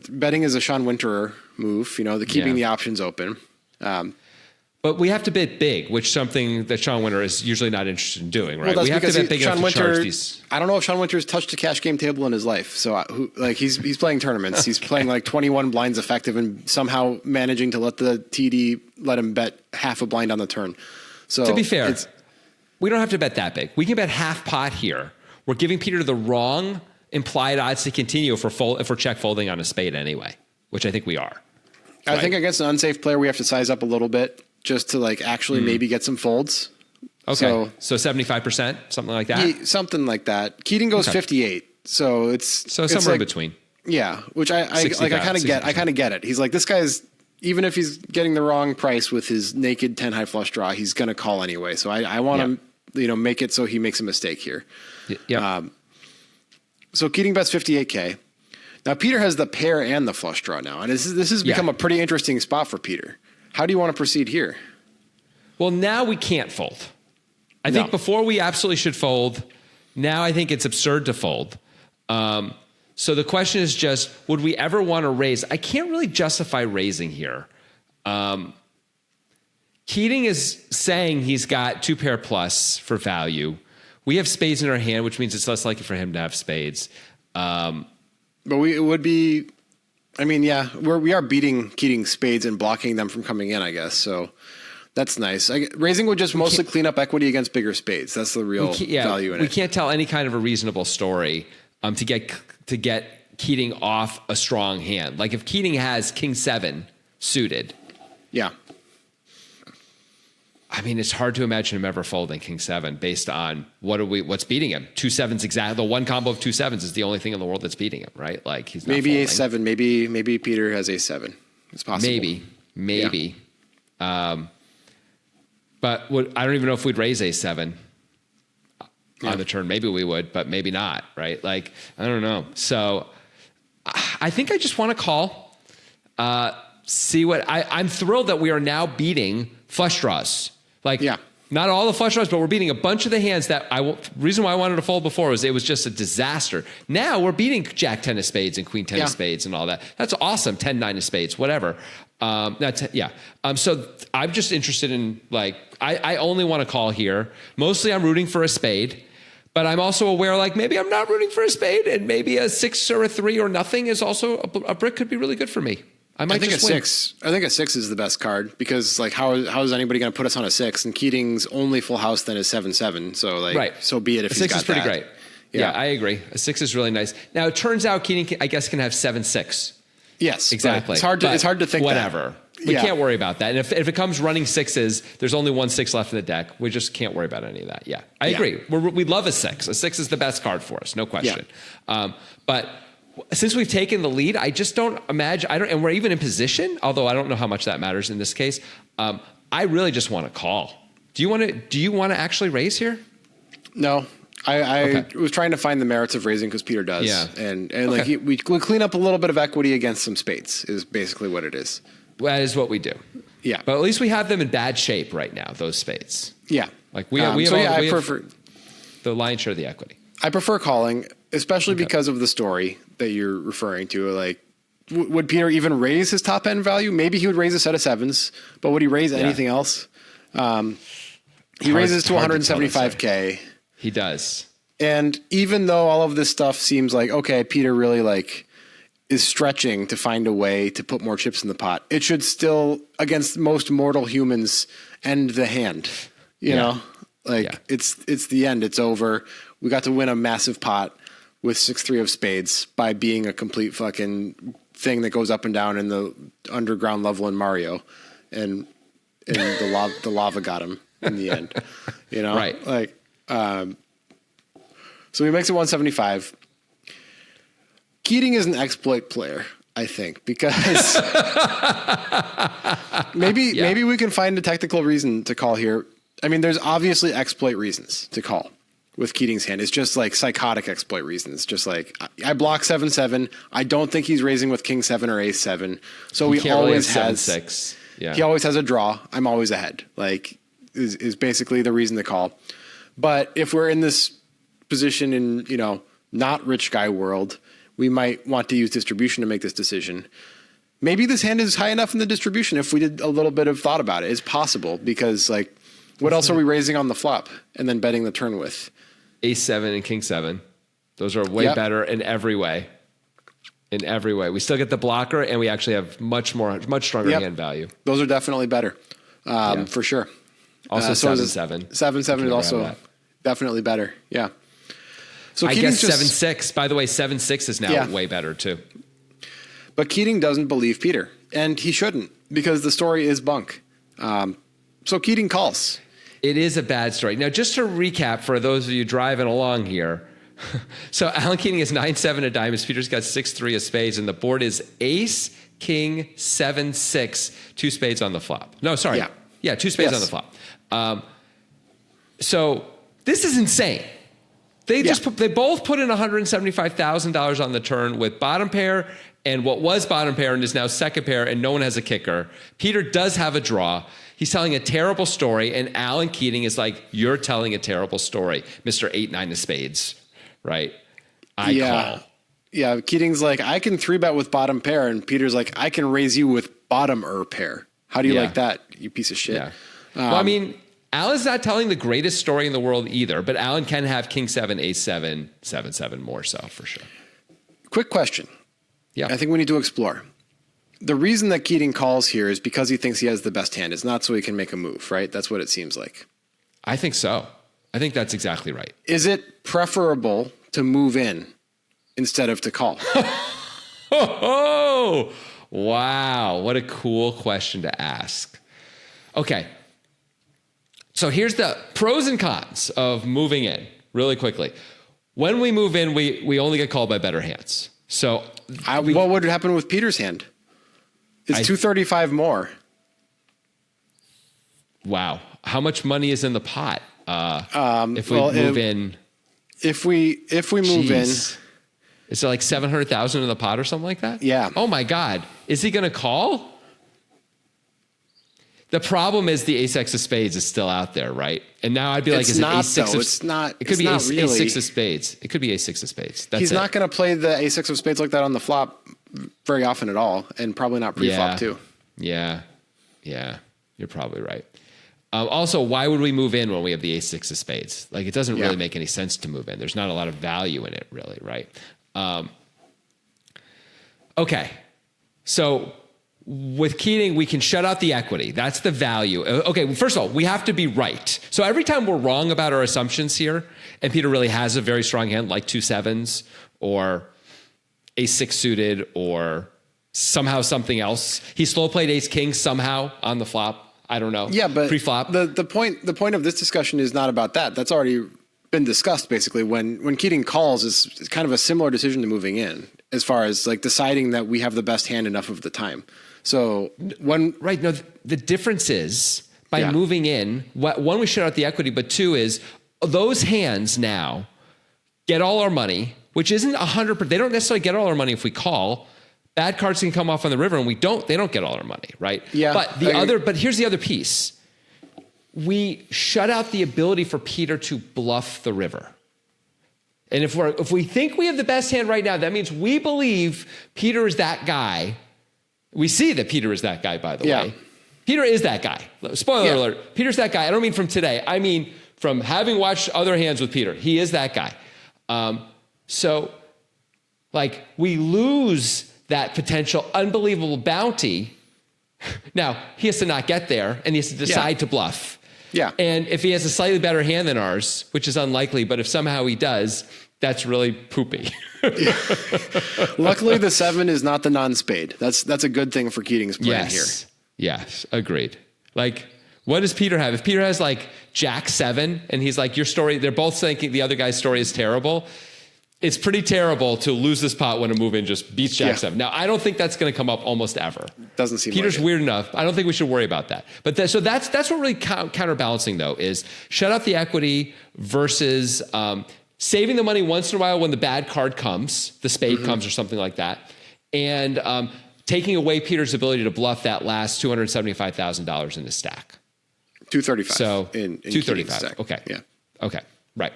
betting is a Sean Winterer move, you know, keeping the options open. But we have to bet big, which is something that Sean Winter is usually not interested in doing, right? Well, we have to bet big enough to charge these. I don't know if Sean Winter's touched a cash game table in his life. So he's playing tournaments. He's playing like 21 blinds effective and somehow managing to let the TD let him bet half a blind on the turn. So to be fair, we don't have to bet that big. We can bet half pot here. We're giving Peter the wrong implied odds to continue if we're check folding on a spade anyway, which I think we are. I think against an unsafe player, we have to size up a little bit. just to like actually maybe get some folds. Okay. So 75%, something like that? Something like that. Keating goes 58. So it's somewhere in between. Yeah. Which I kind of get. I kind of get it. He's like, this guy's, even if he's getting the wrong price with his naked 10 high flush draw, he's going to call anyway. So I want to, make it so he makes a mistake here. Yeah. So Keating bets 58K. Now Peter has the pair and the flush draw now. And this has become a pretty interesting spot for Peter. How do you want to proceed here? Well, now we can't fold. I think before we absolutely should fold. Now I think it's absurd to fold. So the question is just, would we ever want to raise? I can't really justify raising here. Keating is saying he's got 2 pair plus for value. We have spades in our hand, which means it's less likely for him to have spades. But it would be, we are beating Keating's spades and blocking them from coming in, I guess. So that's nice. Raising would just mostly clean up equity against bigger spades. That's the real value in it. We can't tell any kind of a reasonable story to get Keating off a strong hand. Like if Keating has King 7 suited. Yeah. I mean, it's hard to imagine him ever folding King 7 based on what's beating him. 2 7s exactly. The one combo of 2 7s is the only thing in the world that's beating him, right? Like he's not maybe folding. A7. Maybe Peter has A7. It's possible. Maybe. Yeah. But I don't even know if we'd raise A7 on the turn. Maybe we would, but maybe not, right? Like, I don't know. So I think I just want to call, see what I'm thrilled that we are now beating flush draws. Like, not all the flush draws, but we're beating a bunch of the hands that reason why I wanted to fold before was it was just a disaster. Now we're beating Jack 10 of spades and Queen 10 of spades and all that. That's awesome. 10 9 of spades, whatever. So I'm just interested in I only want to call here. Mostly I'm rooting for a spade, but I'm also aware maybe I'm not rooting for a spade and maybe a 6 or a 3 or nothing is also a brick could be really good for me. I think a 6. I think a 6 is the best card because how is anybody going to put us on a 6? And Keating's only full house then is 7-7. So so be it if a he's 6 got is pretty that. great. Yeah, I agree. A 6 is really nice. Now it turns out Keating I guess can have 7-6. Yes, exactly. It's hard to think whatever. We can't worry about that. And if it comes running 6s, there's only 1 6 left in the deck. We just can't worry about any of that. Yeah, I agree. We love a 6. A 6 is the best card for us, no question. Yeah. But since we've taken the lead, I just don't imagine. And we're even in position. Although I don't know how much that matters in this case. I really just want to call. Do you want to actually raise here? No. I was trying to find the merits of raising because Peter does. Yeah. And we clean up a little bit of equity against some spades is basically what it is. That is what we do. Yeah. But at least we have them in bad shape right now, those spades. Yeah. Like we have the lion's share of the equity. I prefer calling, especially because of the story that you're referring to. Like, would Peter even raise his top end value? Maybe he would raise a set of 7s, but would he raise anything else? He raises to 175K. He does. And even though all of this stuff seems like, okay, Peter really is stretching to find a way to put more chips in the pot, it should still, against most mortal humans, end the hand. You know? It's the end. It's over. We got to win a massive pot with 6-3 of spades by being a complete fucking thing that goes up and down in the underground level in Mario. And the lava got him in the end. You know? Right. So he makes it 175. Keating is an exploit player, I think, because maybe we can find a technical reason to call here. I mean, there's obviously exploit reasons to call with Keating's hand. It's just psychotic exploit reasons. Just I block 7-7. I don't think he's raising with King 7 or Ace 7. So he always has 7-6. Yeah. He always has a draw. I'm always ahead. Is basically the reason to call. But if we're in this position in, not rich guy world, we might want to use distribution to make this decision. Maybe this hand is high enough in the distribution if we did a little bit of thought about it. It's possible because what else are we raising on the flop and then betting the turn with? Ace 7 and King 7. Those are way better in every way. In every way. We still get the blocker and we actually have much stronger hand value. Those are definitely better. For sure. Also 7-7. 7-7 is also definitely better. Yeah. So I guess 7-6. By the way, 7-6 is now way better too. But Keating doesn't believe Peter, and he shouldn't because the story is bunk. So Keating calls. It is a bad story. Now, just to recap for those of you driving along here. So Alan Keating is 9-7 of diamonds. Peter's got 6-3 of spades, and the board is ace, king, 7-6, 2 spades on the flop. No, sorry. Yeah, 2 spades on the flop. So this is insane. They they both put in $175,000 on the turn with bottom pair and what was bottom pair and is now second pair, and no one has a kicker. Peter does have a draw. He's telling a terrible story, and Alan Keating is like, you're telling a terrible story, Mr. 8-9 of spades, right? I call. Yeah, Keating's like, I can 3-bet with bottom pair, and Peter's like, I can raise you with bottom pair. How do you like that, you piece of shit? Yeah. Well, I mean, Alan's not telling the greatest story in the world either, but Alan can have king 7, ace 7, 7-7 more so for sure. Quick question. Yeah. I think we need to explore. The reason that Keating calls here is because he thinks he has the best hand. It's not so he can make a move, right? That's what it seems like. I think so. I think that's exactly right. Is it preferable to move in instead of to call? Oh, wow. What a cool question to ask. Okay. So here's the pros and cons of moving in really quickly. When we move in, we only get called by better hands. So what would happen with Peter's hand? It's 235 more. Wow. How much money is in the pot? If we move in. If we move in. Is there like 700,000 in the pot or something like that? Yeah. Oh my God. Is he going to call? The problem is the ace X of spades is still out there, right? And now I'd be like, is it ace 6 of spades? It's not. It could be ace really. 6 of spades. It could be ace 6 of spades. He's not going to play the ace 6 of spades like that on the flop very often at all, and probably not pre-flop too. Yeah. You're probably right. Also, why would we move in when we have the ace 6 of spades? Like, it doesn't really make any sense to move in. There's not a lot of value in it, really, right? Okay. So with Keating, we can shut out the equity. That's the value. Okay, well, first of all, we have to be right. So every time we're wrong about our assumptions here, and Peter really has a very strong hand, like 2 7s or ace 6 suited or somehow something else. He slow played ace king somehow on the flop. I don't know. Yeah, but pre-flop. The point of this discussion is not about that. That's already been discussed basically. When Keating calls, it's kind of a similar decision to moving in, as far as like deciding that we have the best hand enough of the time. So the difference is by moving in, one, we shut out the equity, but 2 is those hands now get all our money, which isn't 100%. They don't necessarily get all our money if we call. Bad cards can come off on the river, and they don't get all our money, right? Yeah. But here's the other piece. We shut out the ability for Peter to bluff the river. And if we think we have the best hand right now, that means we believe Peter is that guy. We see that Peter is that guy, by the way. Peter is that guy. Spoiler alert. Peter's that guy. I don't mean from today. I mean from having watched other hands with Peter. He is that guy. So we lose that potential unbelievable bounty. Now, he has to not get there, and he has to decide to bluff. Yeah. And if he has a slightly better hand than ours, which is unlikely, but if somehow he does, that's really poopy. Luckily, the 7 is not the non-spade. That's a good thing for Keating's plan here. Yes, agreed. Like, what does Peter have? If Peter has like Jack 7, and he's like, your story, they're both thinking the other guy's story is terrible. It's pretty terrible to lose this pot when a move-in just beats Jack 7. Now, I don't think that's going to come up almost ever. Doesn't seem Peter's like it. weird enough. I don't think we should worry about that. But so that's what really counterbalancing, though, is shut out the equity versus saving the money once in a while when the bad card comes, the spade comes or something like that, and taking away Peter's ability to bluff that last $275,000 in the stack. 235. So in 235. Okay. Yeah. Okay. Right.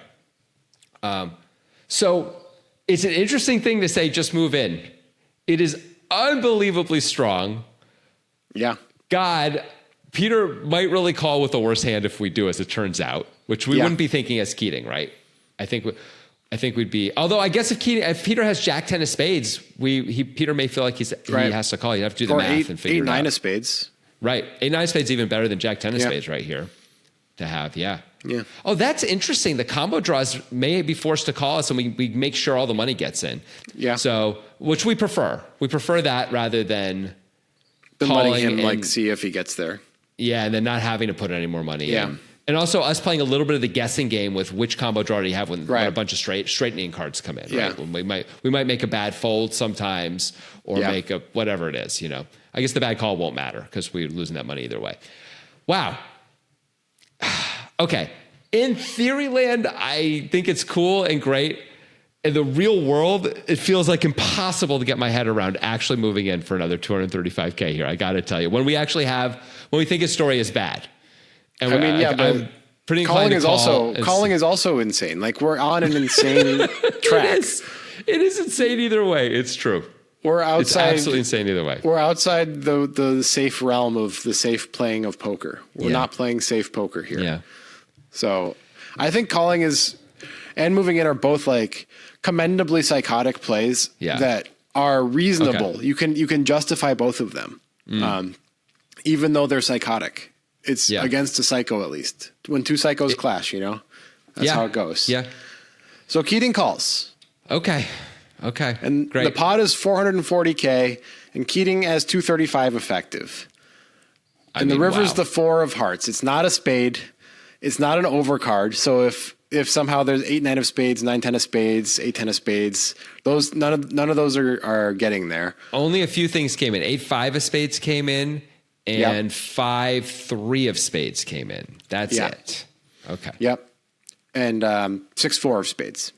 So it's an interesting thing to say, just move in. It is unbelievably strong. Yeah. God, Peter might really call with the worst hand if we do, as it turns out, which we wouldn't be thinking as Keating, right? I think we'd be. Although I guess if Peter has Jack 10 of spades, Peter may feel like he has to call. You have to do the math and figure it out. 8-9 of spades. Right, 8-9 of spades even better than Jack 10 of spades right here to have. Yeah. Oh, that's interesting. The combo draws may be forced to call us, and we make sure all the money gets in. Yeah. So, which we prefer. We prefer that rather than letting him see if he gets there. Yeah, and then not having to put any more money Yeah. in. And also us playing a little bit of the guessing game with which combo draw do you have when Right. a bunch of straightening cards come in, Yeah. right? When we might make a bad fold sometimes or make a whatever it is, I guess the bad call won't matter because we're losing that money either way. Wow. Okay. In theory land, I think it's cool and great. In the real world, it feels like impossible to get my head around actually moving in for another 235K here. I got to tell you, when we think his story is bad. And I'm pretty inclined to call. Calling is also insane. Like we're on an insane track. It is insane either way. It's true. We're outside. It's absolutely insane either way. We're outside the safe realm of the safe playing of poker. We're not playing safe poker here. Yeah. So I think calling and moving in are both like commendably psychotic plays that are reasonable. Okay. You can justify both of them, even though they're psychotic. It's against a psycho, at least. When two psychos clash, that's how it goes. Yeah. So Keating calls. Okay. And great. The pot is 440K, and Keating has 235 effective. And the river's the 4 of hearts. It's not a spade. It's not an overcard. So if somehow there's 8-9 of spades, 9-10 of spades, 8-10 of spades, those none of those are getting there. Only a few things came in. 8-5 of spades came in. And 5-3 of spades came in. That's it. Okay. Yep. And 6-4 of spades.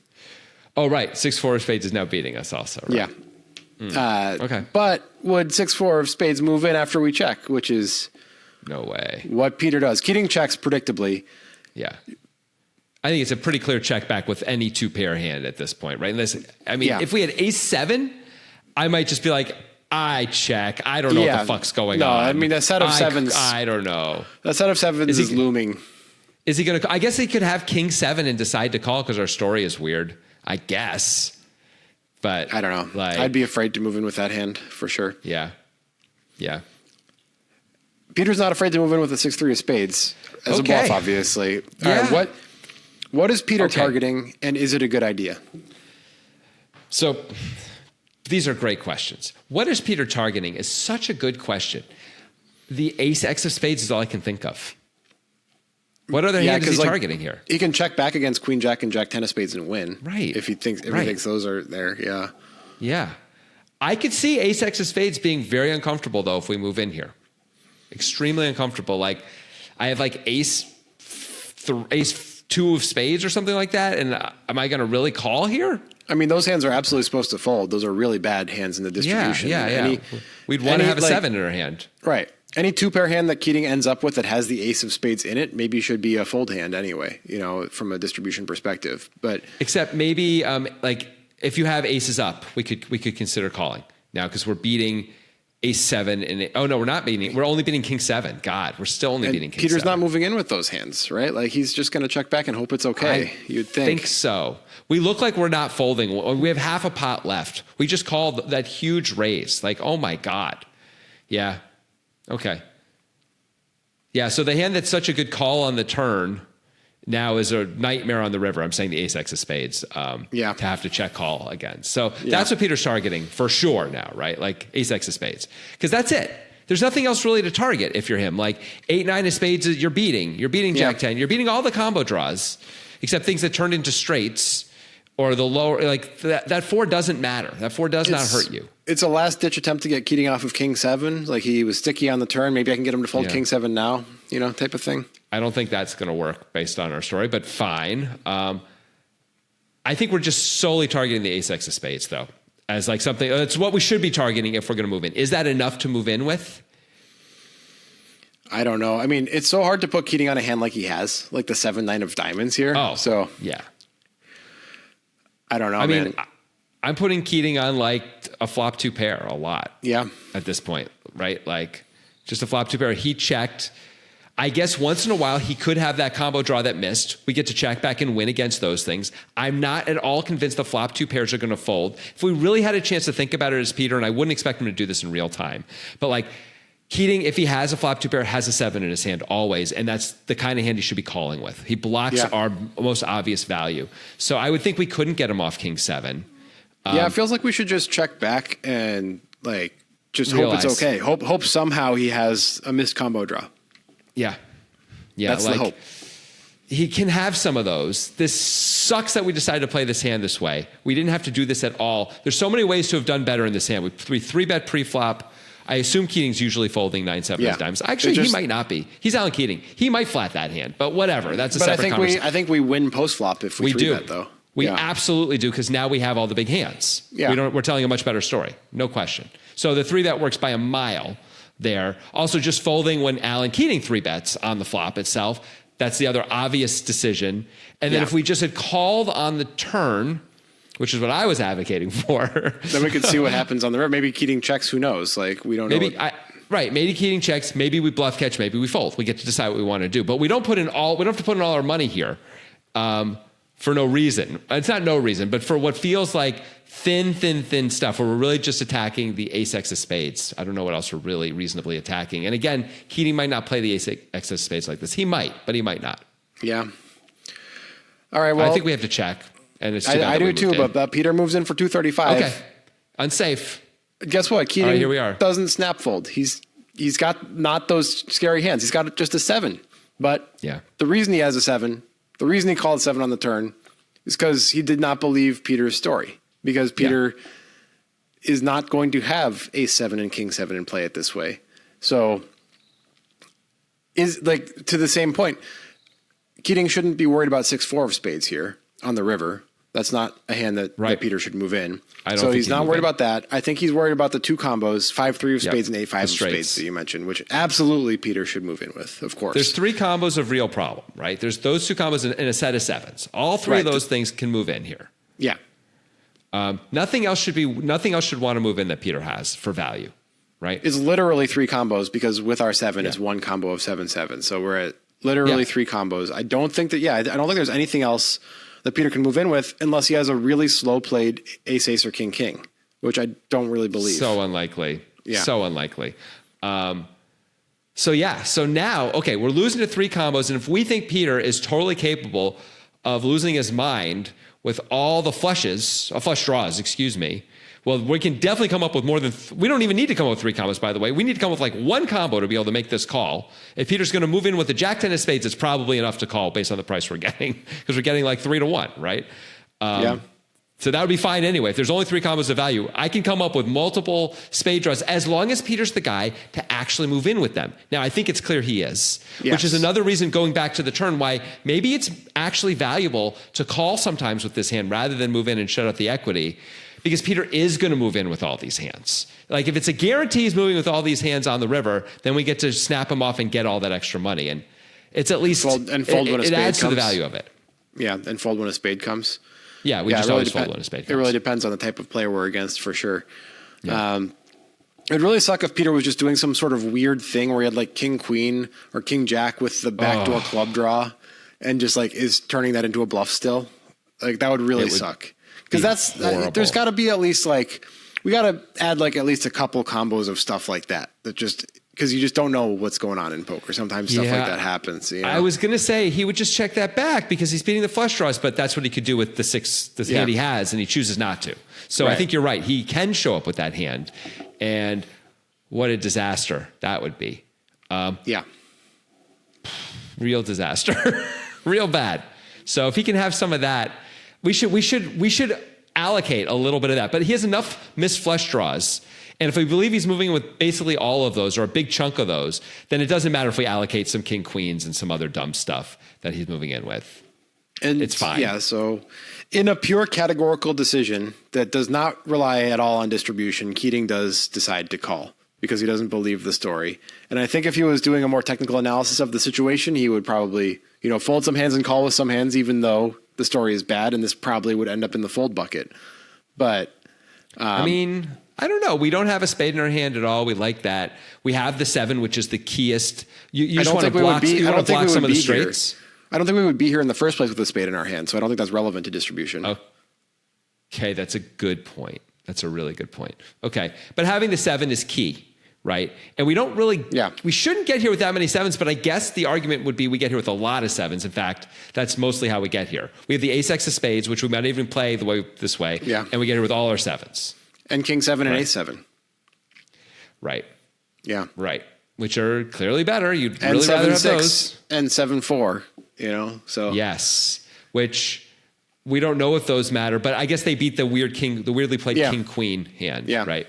Oh, right. 6-4 of spades is now beating us also. Right? Yeah. Okay. But would 6-4 of spades move in after we check, which is no way what Peter does. Keating checks predictably. Yeah. I think it's a pretty clear check back with any 2-pair hand at this point, right? If we had ace-7, I might just be like, I check. I don't know what the fuck's going on. No, I mean, a set of sevens. I don't know. A set of sevens is looming. Is he going to? I guess he could have king 7 and decide to call because our story is weird. I guess. But I don't know. I'd be afraid to move in with that hand for sure. Yeah. Yeah. Peter's not afraid to move in with a 6-3 of spades as a bluff, obviously. Yeah. All right, what is Peter targeting, and is it a good idea? So these are great questions. What is Peter targeting is such a good question. The ace-x of spades is all I can think of. What other hand is he targeting here? He can check back against queen jack and jack 10 of spades and win. Right. If he thinks those are there, yeah. Yeah. I could see ace-x of spades being very uncomfortable, though, if we move in here. Extremely uncomfortable. Like, I have like ace 2 of spades or something like that, and am I going to really call here? I mean, those hands are absolutely supposed to fold. Those are really bad hands in the distribution. Yeah. We'd want to have a 7 in our hand. Right. Any 2-pair hand that Keating ends up with that has the ace of spades in it maybe should be a fold hand anyway, from a distribution perspective. But except maybe if you have aces up, we could consider calling now because we're beating ace 7 and we're not beating. We're only beating king 7. God, we're still only beating king Peter's 7. Not moving in with those hands, right? Like he's just going to check back and hope it's okay. You'd think so. We look like we're not folding. We have half a pot left. We just called that huge raise. Like, oh my God. Yeah. Okay. Yeah. So the hand that's such a good call on the turn now is a nightmare on the river. I'm saying the ace-x of spades. To have to check call again. So that's what Peter's targeting for sure now, right? Like ace-x of spades. Because that's it. There's nothing else really to target if you're him. Like 8-9 of spades, you're beating. You're beating jack 10. You're beating all the combo draws, except things that turned into straights or the lower. Like that 4 doesn't matter. That 4 does not hurt you. It's a last-ditch attempt to get Keating off of king 7. Like he was sticky on the turn. Maybe I can get him to fold king 7 now, type of thing. I don't think that's going to work based on our story, but fine. I think we're just solely targeting the ace-x of spades, though, as like something. That's what we should be targeting if we're going to move in. Is that enough to move in with? I don't know. I mean, it's so hard to put Keating on a hand like he has, like the 7-9 of diamonds here. Oh, so yeah. I don't know. I mean, I'm putting Keating on like a flop 2 pair a lot. Yeah. At this point, right? Like just a flop 2 pair. He checked. I guess once in a while he could have that combo draw that missed. We get to check back and win against those things. I'm not at all convinced the flop 2 pairs are going to fold. If we really had a chance to think about it as Peter, and I wouldn't expect him to do this in real time, but like Keating, if he has a flop 2 pair, has a 7 in his hand always, and that's the kind of hand he should be calling with. He blocks our most obvious value. So I would think we couldn't get him off king 7. It feels like we should just check back and like just hope it's okay. Hope somehow he has a missed combo draw. Yeah. Yeah. That's the hope. He can have some of those. This sucks that we decided to play this hand this way. We didn't have to do this at all. There's so many ways to have done better in this hand. We three-bet pre-flop. I assume Keating's usually folding 9-7 of dimes. Actually, he might not be. He's Alan Keating. He might flat that hand, but whatever. That's a separate conversation. I think we win post-flop if we three-bet, though. We absolutely do, because now we have all the big hands. Yeah. We're telling a much better story. No question. So the 3-bet works by a mile there. Also, just folding when Alan Keating 3-bets on the flop itself. That's the other obvious decision. And then if we just had called on the turn, which is what I was advocating for. Then we could see what happens on the river. Maybe Keating checks, who knows? Like, we don't know. Maybe Keating checks, maybe we bluff catch, maybe we fold. We get to decide what we want to do. But we don't have to put in all our money here for no reason. It's not no reason, but for what feels like thin stuff where we're really just attacking the ace-x of spades. I don't know what else we're really reasonably attacking. And again, Keating might not play the ace-x of spades like this. He might, but he might not. Yeah. All right, well. I think we have to check. And it's I do too, but Peter moves in for 235. Okay. Unsafe. Guess what? Keating here we are. Doesn't snap fold. He's got not those scary hands. He's got just a 7. But the reason he has a 7, the reason he called 7 on the turn is because he did not believe Peter's story. Because Peter is not going to have ace 7 and king 7 in play it this way. So is like to the same point, Keating shouldn't be worried about 6-4 of spades here on the river. That's not a hand that Peter should move in. So he's not worried about that. I think he's worried about the 2 combos, 5-3 of spades and 8-5 of spades that you mentioned, which absolutely Peter should move in with, of course. There's 3 combos of real problem, right? There's those 2 combos in a set of 7s. All 3 of those things can move in here. Yeah. Nothing else should want to move in that Peter has for value, right? It's literally 3 combos because with our 7, it's 1 combo of 7-7. So we're at literally 3 combos. I don't think there's anything else that Peter can move in with unless he has a really slow played ace-ace or king-king, which I don't really believe. So unlikely. Yeah. So unlikely. So now, okay, we're losing to 3 combos. And if we think Peter is totally capable of losing his mind with all the flush draws, well, we can definitely come up with more than, we don't even need to come up with 3 combos, by the way. We need to come up with like 1 combo to be able to make this call. If Peter's going to move in with the jack 10 of spades, it's probably enough to call based on the price we're getting, because we're getting like 3-1, right? So that would be fine anyway. If there's only 3 combos of value, I can come up with multiple spade draws as long as Peter's the guy to actually move in with them. Now, I think it's clear he is, which is another reason, going back to the turn, why maybe it's actually valuable to call sometimes with this hand rather than move in and shut out the equity, because Peter is going to move in with all these hands. Like if it's a guarantee he's moving with all these hands on the river, then we get to snap him off and get all that extra money. And it's at least, fold when a spade adds comes. to the value of it. Yeah, and fold when a spade comes. Yeah, we just always fold when a spade comes. It really depends on the type of player we're against, for sure. It'd really suck if Peter was just doing some sort of weird thing where he had like king queen or king jack with the backdoor club draw and just like is turning that into a bluff still. Like that would really suck. Because there's got to be at least like, we got to add like at least a couple combos of stuff like that just, because you just don't know what's going on in poker. Sometimes stuff like that happens. You know? I was going to say he would just check that back because he's beating the flush draws, but that's what he could do with the hand he has, and he chooses not to. So I think you're right. He can show up with that hand, and what a disaster that would be. Real disaster, real bad. So if he can have some of that, we should allocate a little bit of that. But he has enough missed flush draws. And if we believe he's moving with basically all of those or a big chunk of those, then it doesn't matter if we allocate some king queens and some other dumb stuff that he's moving in with. And it's fine. Yeah. So in a pure categorical decision that does not rely at all on distribution, Keating does decide to call because he doesn't believe the story. And I think if he was doing a more technical analysis of the situation, he would probably, fold some hands and call with some hands, even though the story is bad. And this probably would end up in the fold bucket. But I don't know. We don't have a spade in our hand at all. We like that. We have the 7, which is the keyest. You just want to block, some of the straights. I don't think we would be here in the first place with a spade in our hand. So I don't think that's relevant to distribution. Okay, that's a good point. That's a really good point. Okay, but having the 7 is key, right? And we don't really, we shouldn't get here with that many 7s, but I guess the argument would be we get here with a lot of 7s. In fact, that's mostly how we get here. We have the ace-x of spades, which we might even play this way, and we get here with all our 7s. And king 7 and ace 7. Right. Yeah. Right. which are clearly better. You'd And really rather have 7-6 those. and 7-4, so. Yes, which we don't know if those matter, but I guess they beat the weirdly played king queen hand, right?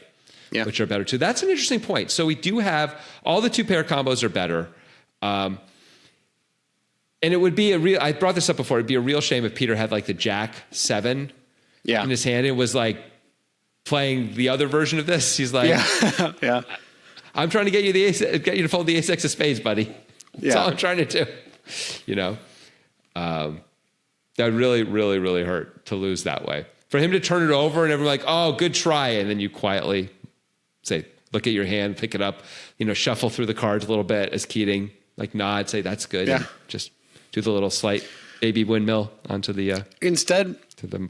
Yeah. Which are better too. That's an interesting point. So we do have all the 2-pair combos are better. And it would be I brought this up before, it'd be a real shame if Peter had like the Jack 7 in his hand. It was like playing the other version of this. He's like, yeah. I'm trying to get you get you to fold the ace-x of spades, buddy. That's all I'm trying to do. That would really, really, really hurt to lose that way. For him to turn it over and everyone's like, oh, good try. And then you quietly say, look at your hand, pick it up, shuffle through the cards a little bit as Keating, like nod, say that's good. Yeah. And just do the little slight baby windmill onto the. Instead,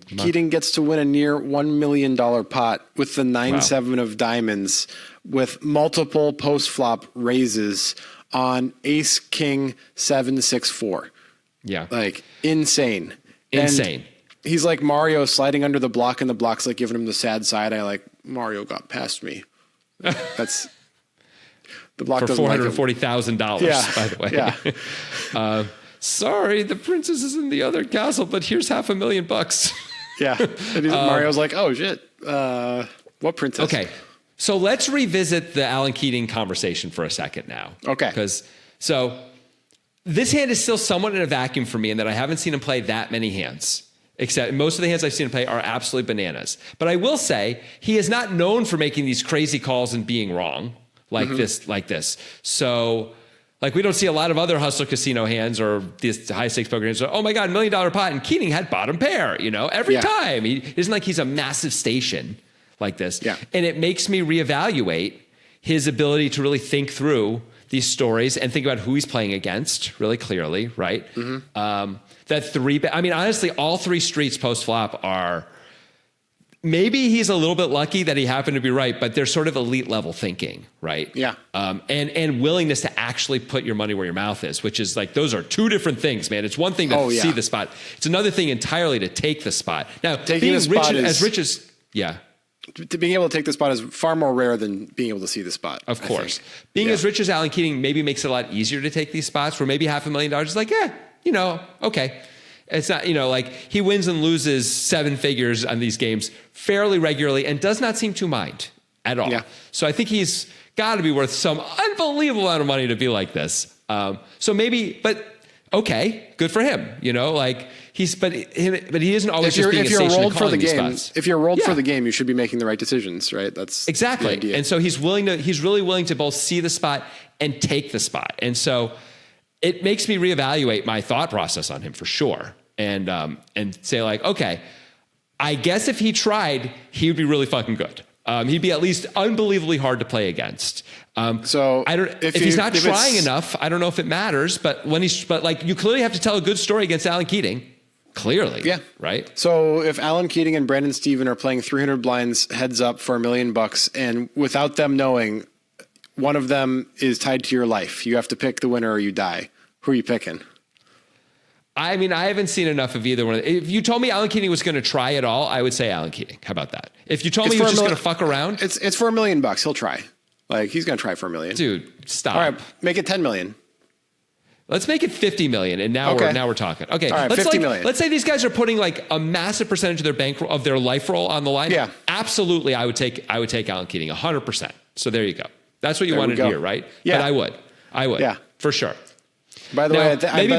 Keating gets to win a near $1 million pot with the 9-7 of diamonds with multiple post-flop raises on ace king 7-6-4. Yeah. Like insane. Insane. And he's like Mario sliding under the block and the block's like giving him the sad side eye like Mario got past me. That's the block for doesn't $440,000, by the way. Yeah. Sorry, the princess is in the other castle, but here's $500,000. Yeah. And Mario's like, oh shit. What princess? Okay. So let's revisit the Alan Keating conversation for a second now. Okay. So this hand is still somewhat in a vacuum for me in that I haven't seen him play that many hands. Except most of the hands I've seen him play are absolutely bananas. But I will say he is not known for making these crazy calls and being wrong like this. So like we don't see a lot of other hustler casino hands or these high stakes poker hands. So, oh my God, $1 million pot. And Keating had bottom pair, every time. He isn't like he's a massive station like this. Yeah. And it makes me reevaluate his ability to really think through these stories and think about who he's playing against really clearly, right? Honestly, all 3 streets post flop are, maybe he's a little bit lucky that he happened to be right, but they're sort of elite level thinking, right? Yeah. And willingness to actually put your money where your mouth is, which is like, those are 2 different things, man. It's one thing to see the spot. It's another thing entirely to take the spot. Now, taking the spot as rich as, being able to take the spot is far more rare than being able to see the spot. Of course. Being as rich as Alan Keating maybe makes it a lot easier to take these spots where maybe $500,000 is like, okay. It's not, like he wins and loses 7 figures on these games fairly regularly and does not seem to mind at all. Yeah. So I think he's got to be worth some unbelievable amount of money to be like this. So maybe, but okay, good for him. But he isn't always just being a station and calling these spots. If you're rolled for the game, you should be making the right decisions, right? That's exactly. the idea. And so he's really willing to both see the spot and take the spot. And so it makes me reevaluate my thought process on him for sure. And say like, okay, I guess if he tried, he would be really fucking good. He'd be at least unbelievably hard to play against. So if he's not trying enough, I don't know if it matters, but you clearly have to tell a good story against Alan Keating. Clearly. Yeah. Right. So if Alan Keating and Brandon Steven are playing 300 blinds heads up for $1 million and without them knowing, one of them is tied to your life, you have to pick the winner or you die. Who are you picking? I haven't seen enough of either one. If you told me Alan Keating was going to try it all, I would say Alan Keating. How about that? If you told me he was just going to fuck around. It's for $1 million. He'll try. Like he's going to try for $1 million. Dude, stop. All right. Make it 10 million. Let's make it 50 million. And now we're talking. Okay. All right, 50 million. Let's say these guys are putting like a massive percentage of their of their life roll on the line. Yeah. Absolutely. I would take Alan Keating 100%. So there you go. That's what you wanted to hear, right? Yeah. But I would. Yeah. For sure. By the way, maybe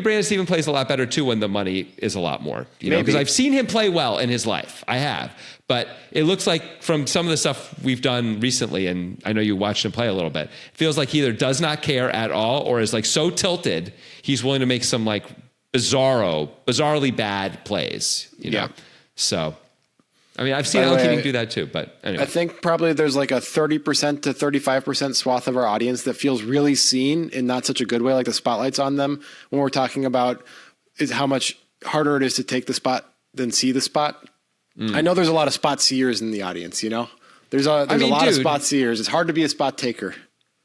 Brandon Steven plays a lot better too when the money is a lot more, because I've seen him play well in his life. I have, but it looks like from some of the stuff we've done recently, and I know you watched him play a little bit, it feels like he either does not care at all or is like so tilted he's willing to make some like bizarrely bad plays, Yeah. So, I've seen Alan Keating do that too, but anyway. I think probably there's like a 30% to 35% swath of our audience that feels really seen in not such a good way, like the spotlight's on them when we're talking about is how much harder it is to take the spot than see the spot. I know there's a lot of spot seers in the audience, There's a lot of spot seers. It's hard to be a spot taker.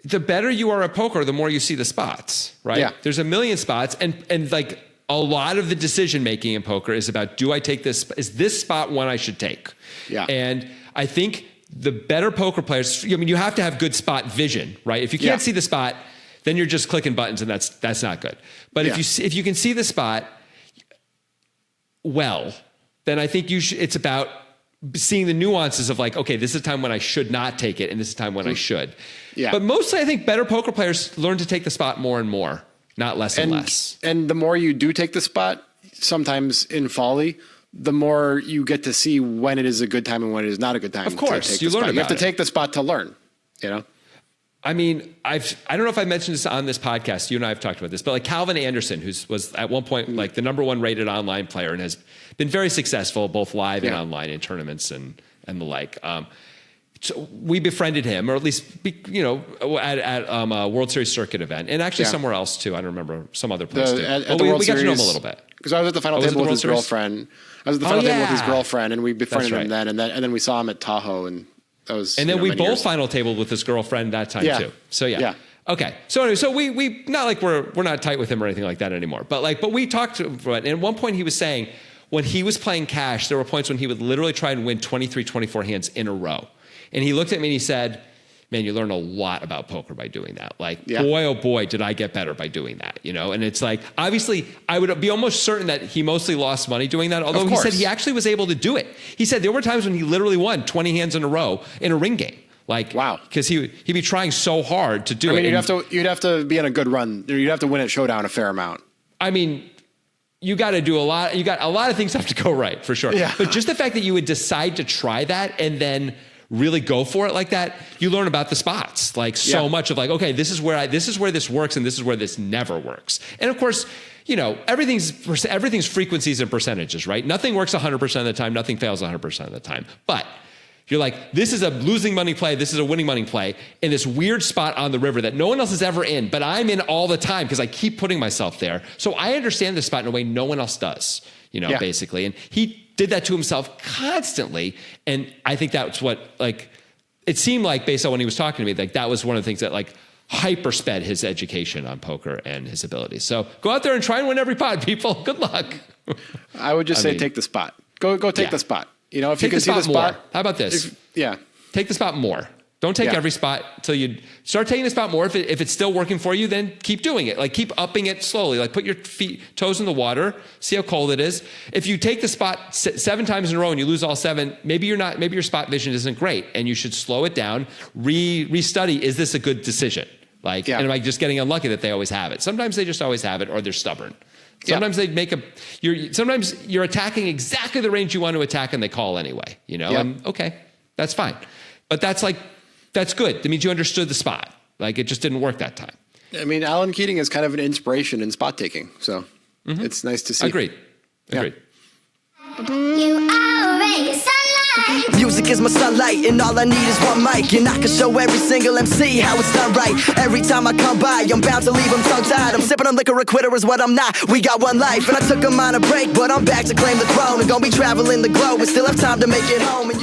The better you are at poker, the more you see the spots, right? Yeah. There's a million spots and like a lot of the decision making in poker is about, do I take this? Is this spot one I should take? Yeah. And I think the better poker players, I mean, you have to have good spot vision, right? If you can't see the spot, then you're just clicking buttons, and that's not good. But if you can see the spot well, then I think it's about seeing the nuances of like, okay, this is a time when I should not take it, and this is a time when I should. Yeah. But mostly, I think better poker players learn to take the spot more and more, not less and less. And the more you do take the spot, sometimes in folly, the more you get to see when it is a good time and when it is not a good time. Of course, to take the spot. You have to take the spot to learn, you know? I mean, I don't know if I mentioned this on this podcast. You and I have talked about this, but like Calvin Anderson, was at one point like the #1 rated online player and has been very successful both live and online in tournaments and the like. So we befriended him, or at least, at a World Series circuit event, and actually somewhere else too. I don't remember, some other place too. We got to know him a little bit. Because I was at the final table with his girlfriend. I was at the final table with his girlfriend, and we befriended him then, and then we saw him at Tahoe, and that was. And then we both final tabled with his girlfriend that time too. So yeah. Okay. So anyway, so we not like we're not tight with him or anything like that anymore. But we talked to him, and at one point he was saying when he was playing cash, there were points when he would literally try and win 23, 24 hands in a row. And he looked at me and he said, man, you learn a lot about poker by doing that. Like, boy, oh boy, did I get better by doing that, And it's like, obviously, I would be almost certain that he mostly lost money doing that. Although he said he actually was able to do it. He said there were times when he literally won 20 hands in a row in a ring game. Like, wow, because he'd be trying so hard to do it. I mean, you'd have to be on a good run. You'd have to win at Showdown a fair amount. I mean, you got to do a lot. You got a lot of things have to go right for sure. Yeah. But just the fact that you would decide to try that and then really go for it like that, you learn about the spots, like so much of like, okay, this is where this works and this is where this never works. And of course, everything's frequencies and percentages, right? Nothing works 100% of the time. Nothing fails 100% of the time. But you're like, this is a losing money play. This is a winning money play in this weird spot on the river that no one else is ever in, but I'm in all the time because I keep putting myself there. So I understand this spot in a way no one else does, basically. And he did that to himself constantly. And I think that's what, like, it seemed like based on when he was talking to me, like that was one of the things that like hyper sped his education on poker and his abilities. So go out there and try and win every pot, people. Good luck. I would just say take the spot. Go take the spot. If you can see the spot. How about this? Take the spot more. Don't take every spot until you start taking the spot more. If it's still working for you, then keep doing it. Like keep upping it slowly. Like put your toes in the water, see how cold it is. If you take the spot 7 times in a row and you lose all 7, maybe your spot vision isn't great and you should slow it down, restudy, is this a good decision? And am I just getting unlucky that they always have it? Sometimes they just always have it or they're stubborn. Sometimes sometimes you're attacking exactly the range you want to attack and they call anyway, and okay, that's fine. But that's good. That means you understood the spot. Like it just didn't work that time. I mean, Alan Keating is kind of an inspiration in spot taking. So it's nice to see. Agreed. You are a sunlight. Music is my sunlight, and all I need is one mic, and I can show every single MC how it's done right. Every time I come by, I'm bound to leave them tongue-tied. I'm sipping on liquor, a quitter is what I'm not. We got one life, and I took a minor break, but I'm back to claim the throne. And gonna be traveling the globe, and still have time to make it home. And